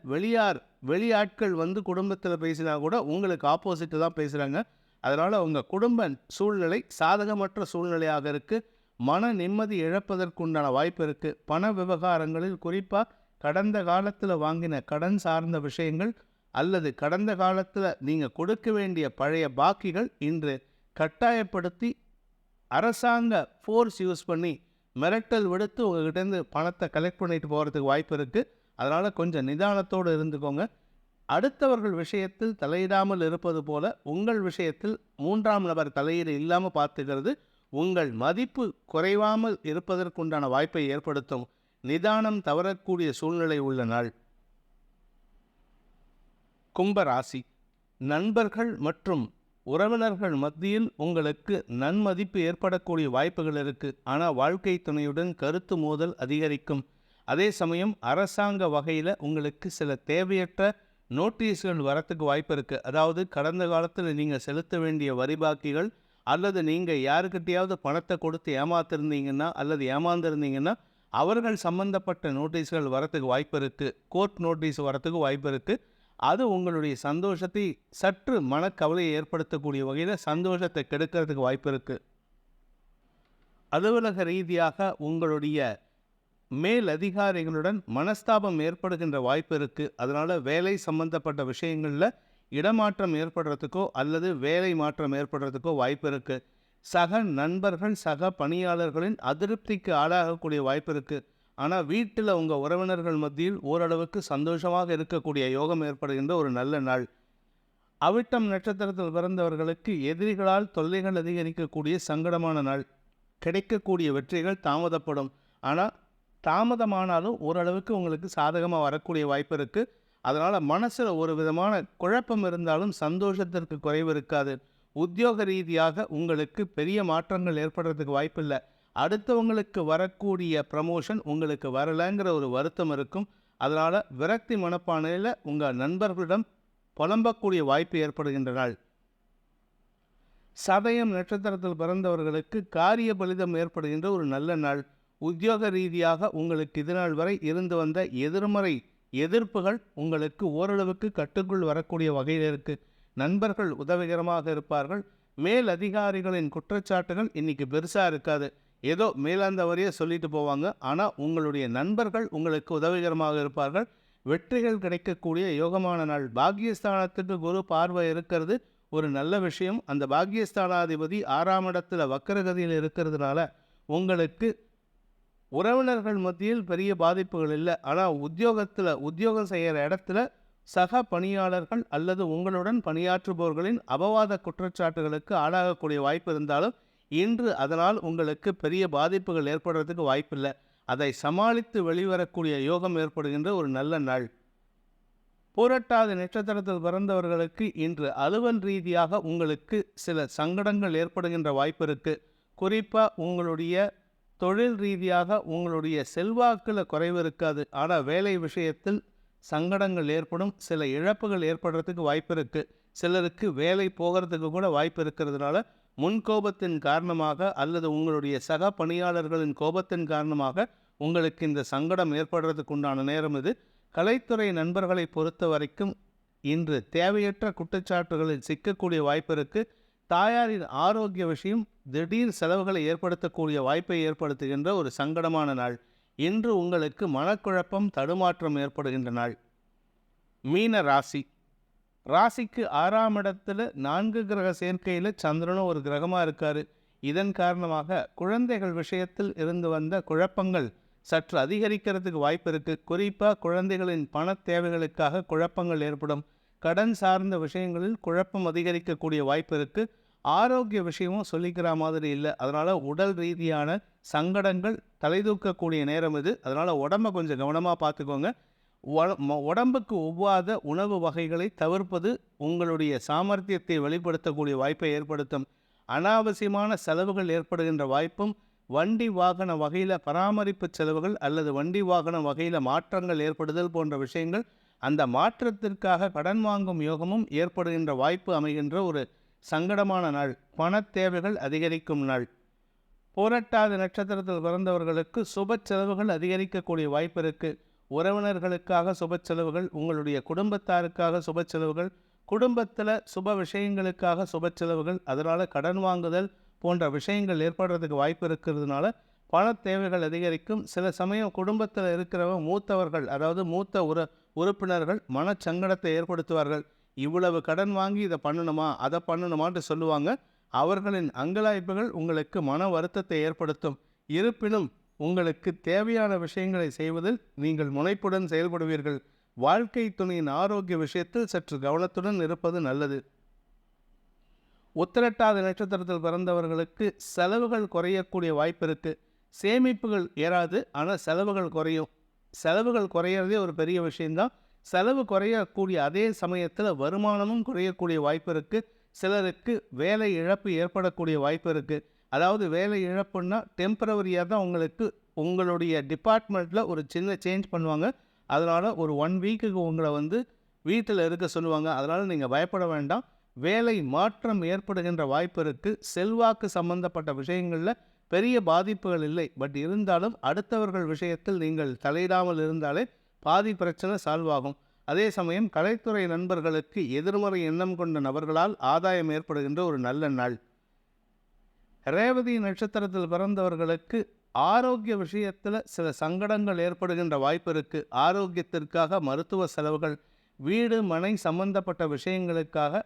வெளியாட்கள் வந்து குடும்பத்தில் பேசினா கூட உங்களுக்கு ஆப்போசிட்டு தான் பேசுகிறாங்க. அதனால் உங்கள் குடும்ப சூழ்நிலை சாதகமற்ற சூழ்நிலையாக இருக்குது. மன நிம்மதி இழப்பதற்குண்டான வாய்ப்பு இருக்குது. பண விவகாரங்களில் குறிப்பாக கடந்த காலத்தில் வாங்கின கடன் சார்ந்த விஷயங்கள் அல்லது கடந்த காலத்தில் நீங்கள் கொடுக்க வேண்டிய பழைய பாக்கிகள் இன்று கட்டாயப்படுத்தி அரசாங்க ஃபோர்ஸ் யூஸ் பண்ணி மிரட்டல் விடுத்து உங்கள்கிட்டேருந்து பணத்தை கலெக்ட் பண்ணிட்டு போகிறதுக்கு வாய்ப்பு இருக்குது. அதனால் கொஞ்சம் நிதானத்தோடு இருந்துக்கோங்க. அடுத்தவர்கள் விஷயத்தில் தலையிடாமல் இருப்பது போல உங்கள் விஷயத்தில் 3ஆம் நபர் தலையீடு இல்லாமல் பார்த்துக்கிறது உங்கள் மதிப்பு குறைவாமல் இருப்பதற்குண்டான வாய்ப்பை ஏற்படுத்தும். நிதானம் தவறக்கூடிய சூழ்நிலை உள்ள நாள். கும்பராசி. நண்பர்கள் மற்றும் உறவினர்கள் மத்தியில் உங்களுக்கு நன்மதிப்பு ஏற்படக்கூடிய வாய்ப்புகள் இருக்குது. ஆனால் வாழ்க்கை துணையுடன் கருத்து மோதல் அதிகரிக்கும். அதே சமயம் அரசாங்க வகையில் உங்களுக்கு சில தேவையற்ற நோட்டீஸ்கள் வரத்துக்கு வாய்ப்பு இருக்குது. அதாவது கடந்த காலத்தில் நீங்கள் செலுத்த வேண்டிய வரி பாக்கிகள் அல்லது நீங்கள் யாருக்கிட்டையாவது பணத்தை கொடுத்து ஏமாத்திருந்தீங்கன்னா அல்லது ஏமாந்துருந்தீங்கன்னா அவர்கள் சம்பந்தப்பட்ட நோட்டீஸ்கள் வரத்துக்கு வாய்ப்பு இருக்குது. கோர்ட் நோட்டீஸ் வரத்துக்கு வாய்ப்பு இருக்குது. அது உங்களுடைய சந்தோஷத்தை சற்று மனக்கவலையை ஏற்படுத்தக்கூடிய வகையில் சந்தோஷத்தை கெடுக்கிறதுக்கு வாய்ப்பு இருக்குது. அலுவலக ரீதியாக உங்களுடைய மேல் அதிகாரிகளுடன் மனஸ்தாபம் ஏற்படுகின்ற வாய்ப்பு இருக்குது. அதனால் வேலை சம்பந்தப்பட்ட விஷயங்களில் இடமாற்றம் ஏற்படுறதுக்கோ அல்லது வேலை மாற்றம் ஏற்படுறதுக்கோ வாய்ப்பு இருக்குது. சக நண்பர்கள் சக பணியாளர்களின் அதிருப்திக்கு ஆளாகக்கூடிய வாய்ப்பு இருக்குது. ஆனால் வீட்டில் உங்கள் உறவினர்கள் மத்தியில் ஓரளவுக்கு சந்தோஷமாக இருக்கக்கூடிய யோகம் ஏற்படுகின்ற ஒரு நல்ல நாள். அவிட்டம் நட்சத்திரத்தில் பிறந்தவர்களுக்கு எதிரிகளால் தொல்லைகள் அதிகரிக்கக்கூடிய சங்கடமான நாள். கிடைக்கக்கூடிய வெற்றிகள் தாமதப்படும். ஆனால் தாமதமானாலும் ஓரளவுக்கு உங்களுக்கு சாதகமாக வரக்கூடிய வாய்ப்பு இருக்குது. அதனால் மனசில் ஒரு விதமான குழப்பம் இருந்தாலும் சந்தோஷத்திற்கு குறைவு இருக்காது. உத்தியோக ரீதியாக உங்களுக்கு பெரிய மாற்றங்கள் ஏற்படுறதுக்கு வாய்ப்பு இல்லை. அடுத்தவங்களுக்கு வரக்கூடிய ப்ரமோஷன் உங்களுக்கு வரலைங்கிற ஒரு வருத்தம் இருக்கும். அதனால் விரக்தி மனப்பானையில் உங்கள் நண்பர்களிடம் புலம்பக்கூடிய வாய்ப்பு ஏற்படுகின்ற நாள். சதயம் நட்சத்திரத்தில் பிறந்தவர்களுக்கு காரிய பலிதம் ஏற்படுகின்ற ஒரு நல்ல நாள். உத்தியோக ரீதியாக உங்களுக்கு இதுநாள் வரை இருந்து வந்த எதிர்மறை எதிர்ப்புகள் உங்களுக்கு ஓரளவுக்கு கட்டுக்குள் வரக்கூடிய வகையில் இருக்குது. நண்பர்கள் உதவிகரமாக இருப்பார்கள். மேல் அதிகாரிகளின் குற்றச்சாட்டுகள் இன்றைக்கி பெருசாக இருக்காது. ஏதோ மேலாந்த வரையே சொல்லிட்டு போவாங்க. ஆனால் உங்களுடைய நண்பர்கள் உங்களுக்கு உதவிகரமாக இருப்பார்கள். வெற்றிகள் கிடைக்கக்கூடிய யோகமான நாள். பாக்கியஸ்தானத்துக்கு குரு பார்வை இருக்கிறது ஒரு நல்ல விஷயம். அந்த பாக்கியஸ்தானாதிபதி 6ஆம் இடத்துல வக்கரகதியில் இருக்கிறதுனால உங்களுக்கு உறவினர்கள் மத்தியில் பெரிய பாதிப்புகள் இல்லை. ஆனால் உத்தியோகம் செய்கிற இடத்துல சக பணியாளர்கள் அல்லது உங்களுடன் பணியாற்றுபவர்களின் அபவாத குற்றச்சாட்டுகளுக்கு ஆளாகக்கூடிய வாய்ப்பு இருந்தாலும் இன்று அதனால் உங்களுக்கு பெரிய பாதிப்புகள் ஏற்படுறதுக்கு வாய்ப்பில்லை. அதை சமாளித்து வெளிவரக்கூடிய யோகம் ஏற்படுகின்ற ஒரு நல்ல நாள். பூரட்டாதி நட்சத்திரத்தில் பிறந்தவர்களுக்கு இன்று அலுவல் ரீதியாக உங்களுக்கு சில சங்கடங்கள் ஏற்படுகின்ற வாய்ப்பு இருக்குது. குறிப்பாக உங்களுடைய தொழில் ரீதியாக உங்களுடைய செல்வாக்கில் குறைவு இருக்காது. ஆனால் வேலை விஷயத்தில் சங்கடங்கள் ஏற்படும், சில இழப்புகள் ஏற்படுறதுக்கு வாய்ப்பு இருக்குது. சிலருக்கு வேலை போகிறதுக்கு கூட வாய்ப்பு இருக்கிறதுனால முன்கோபத்தின் காரணமாக அல்லது உங்களுடைய சக பணியாளர்களின் கோபத்தின் காரணமாக உங்களுக்கு இந்த சங்கடம் ஏற்படுறதுக்கு உண்டான நேரம் இது. கலைத்துறை நண்பர்களை பொறுத்த வரைக்கும் இன்று தேவையற்ற குற்றச்சாட்டுகளில் சிக்கக்கூடிய வாய்ப்பு இருக்குது. தாயாரின் ஆரோக்கிய விஷயம் திடீர் செலவுகளை ஏற்படுத்தக்கூடிய வாய்ப்பை ஏற்படுத்துகின்ற ஒரு சங்கடமான நாள். இன்று உங்களுக்கு மனக்குழப்பம் தடுமாற்றம் ஏற்படுகின்ற நாள். மீன ராசிக்கு 6ஆம் இடத்துல 4 கிரக சேர்க்கையில் சந்திரனும் ஒரு கிரகமாக இருக்கார். இதன் காரணமாக குழந்தைகள் விஷயத்தில் இருந்து வந்த குழப்பங்கள் சற்று அதிகரிக்கிறதுக்கு வாய்ப்பு இருக்குது. குறிப்பாக குழந்தைகளின் பண தேவைகளுக்காக குழப்பங்கள் ஏற்படும். கடன் சார்ந்த விஷயங்களில் குழப்பம் அதிகரிக்கக்கூடிய வாய்ப்பு இருக்குது. ஆரோக்கிய விஷயமும் சொல்லிக்கிற மாதிரி இல்லை. அதனால் உடல் ரீதியான சங்கடங்கள் தலைதூக்கக்கூடிய நேரம் இது. அதனால் உடம்பை கொஞ்சம் கவனமாக பார்த்துக்கோங்க. உடம்புக்கு ஒவ்வாத உணவு வகைகளை தவிர்ப்பது உங்களுடைய சாமர்த்தியத்தை வெளிப்படுத்தக்கூடிய வாய்ப்பை ஏற்படுத்தும். அனாவசியமான செலவுகள் ஏற்படுகின்ற வாய்ப்பும், வண்டி வாகன வகையில் பராமரிப்பு செலவுகள் அல்லது வண்டி வாகன வகையில் மாற்றங்கள் ஏற்படுதல் போன்ற விஷயங்கள், அந்த மாற்றத்திற்காக கடன் வாங்கும் யோகமும் ஏற்படுகின்ற வாய்ப்பு அமைகின்ற ஒரு சங்கடமான நாள். பண தேவைகள் அதிகரிக்கும் நாள். பூரட்டாதி நட்சத்திரத்தில் பிறந்தவர்களுக்கு சுப செலவுகள் அதிகரிக்கக்கூடிய வாய்ப்பு இருக்குது. உறவினர்களுக்காக சுப செலவுகள், உங்களுடைய குடும்பத்தாருக்காக சுப செலவுகள், குடும்பத்தில் சுப விஷயங்களுக்காக சுப செலவுகள், அதனால் கடன் வாங்குதல் போன்ற விஷயங்கள் ஏற்படுறதுக்கு வாய்ப்பு இருக்கிறதுனால பண தேவைகள் அதிகரிக்கும். சில சமயம் குடும்பத்தில் இருக்கிறவங்க மூத்தவர்கள், அதாவது மூத்த உறுப்பினர்கள் மனச்சங்கடத்தை ஏற்படுத்துவார்கள். இவ்வளவு கடன் வாங்கி இதை பண்ணணுமா அதை பண்ணணுமான்னு சொல்லுவாங்க. அவர்களின் அங்கலாய்ப்புகள் உங்களுக்கு மன வருத்தத்தை ஏற்படுத்தும். இருப்பினும் உங்களுக்கு தேவையான விஷயங்களை செய்வதில் நீங்கள் முனைப்புடன் செயல்படுவீர்கள். வாழ்க்கை துணையின் ஆரோக்கிய விஷயத்தில் சற்று கவனத்துடன் இருப்பது நல்லது. உத்திரட்டாதி நட்சத்திரத்தில் பிறந்தவர்களுக்கு செலவுகள் குறையக்கூடிய வாய்ப்பு இருக்குது. சேமிப்புகள் ஏறாது, ஆனால் செலவுகள் குறையும். செலவுகள் குறையிறதே ஒரு பெரிய விஷயந்தான். செலவு குறையக்கூடிய அதே சமயத்தில் வருமானமும் குறையக்கூடிய வாய்ப்பு இருக்குது. சிலருக்கு வேலை இழப்பு ஏற்படக்கூடிய வாய்ப்பு இருக்குது. அதாவது வேலை இழப்புன்னா டெம்பரவரியாக தான் உங்களுக்கு உங்களுடைய டிபார்ட்மெண்ட்டில் ஒரு சின்ன சேஞ்ச் பண்ணுவாங்க. அதனால் ஒரு 1 வீக்குக்கு உங்களை வீட்டில் இருக்க சொல்லுவாங்க. அதனால் நீங்கள் பயப்பட வேண்டாம். வேலை மாற்றம் ஏற்படுகின்ற வாய்ப்பு இருக்குது. செல்வாக்கு சம்பந்தப்பட்ட விஷயங்களில் பெரிய பாதிப்புகள் இல்லை. பட் இருந்தாலும் அடுத்தவர்கள் விஷயத்தில் நீங்கள் தலையிடாமல் இருந்தாலே பாதி பிரச்சனை சால்வ் ஆகும். அதே சமயம் கலைத்துறை நண்பர்களுக்கு எதிர்மறை எண்ணம் கொண்ட நபர்களால் ஆதாயம் ஏற்படுகின்ற ஒரு நல்ல நாள். ரேவதி நட்சத்திரத்தில் பிறந்தவர்களுக்கு ஆரோக்கிய விஷயத்தில் சில சங்கடங்கள் ஏற்படுகின்ற வாய்ப்பு இருக்குது. ஆரோக்கியத்திற்காக மருத்துவ செலவுகள், வீடு மனை சம்பந்தப்பட்ட விஷயங்களுக்காக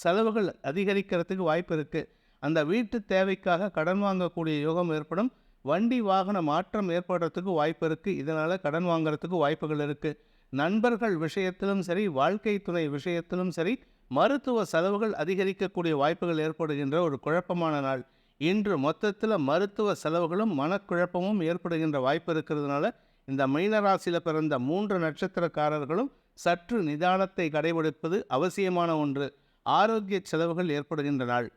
செலவுகள் அதிகரிக்கிறதுக்கு வாய்ப்பு இருக்குது. அந்த வீட்டு தேவைக்காக கடன் வாங்கக்கூடிய யோகம் ஏற்படும். வண்டி வாகன மாற்றம் ஏற்படுறதுக்கு வாய்ப்பு இருக்குது. இதனால் கடன் வாங்குறதுக்கு வாய்ப்புகள் இருக்குது. நண்பர்கள் விஷயத்திலும் சரி, வாழ்க்கை துணை விஷயத்திலும் சரி, மருத்துவ செலவுகள் அதிகரிக்கக்கூடிய வாய்ப்புகள் ஏற்படுகின்ற ஒரு குழப்பமான நாள். இன்று மொத்தத்தில் மருத்துவ செலவுகளும் மனக்குழப்பமும் ஏற்படுகின்ற வாய்ப்பு இருக்கிறதுனால இந்த மீனராசியில் பிறந்த 3 நட்சத்திரக்காரர்களும் சற்று நிதானத்தை கடைபிடிப்பது அவசியமான ஒன்று. ஆரோக்கிய செலவுகள் ஏற்படுகின்ற நாள்.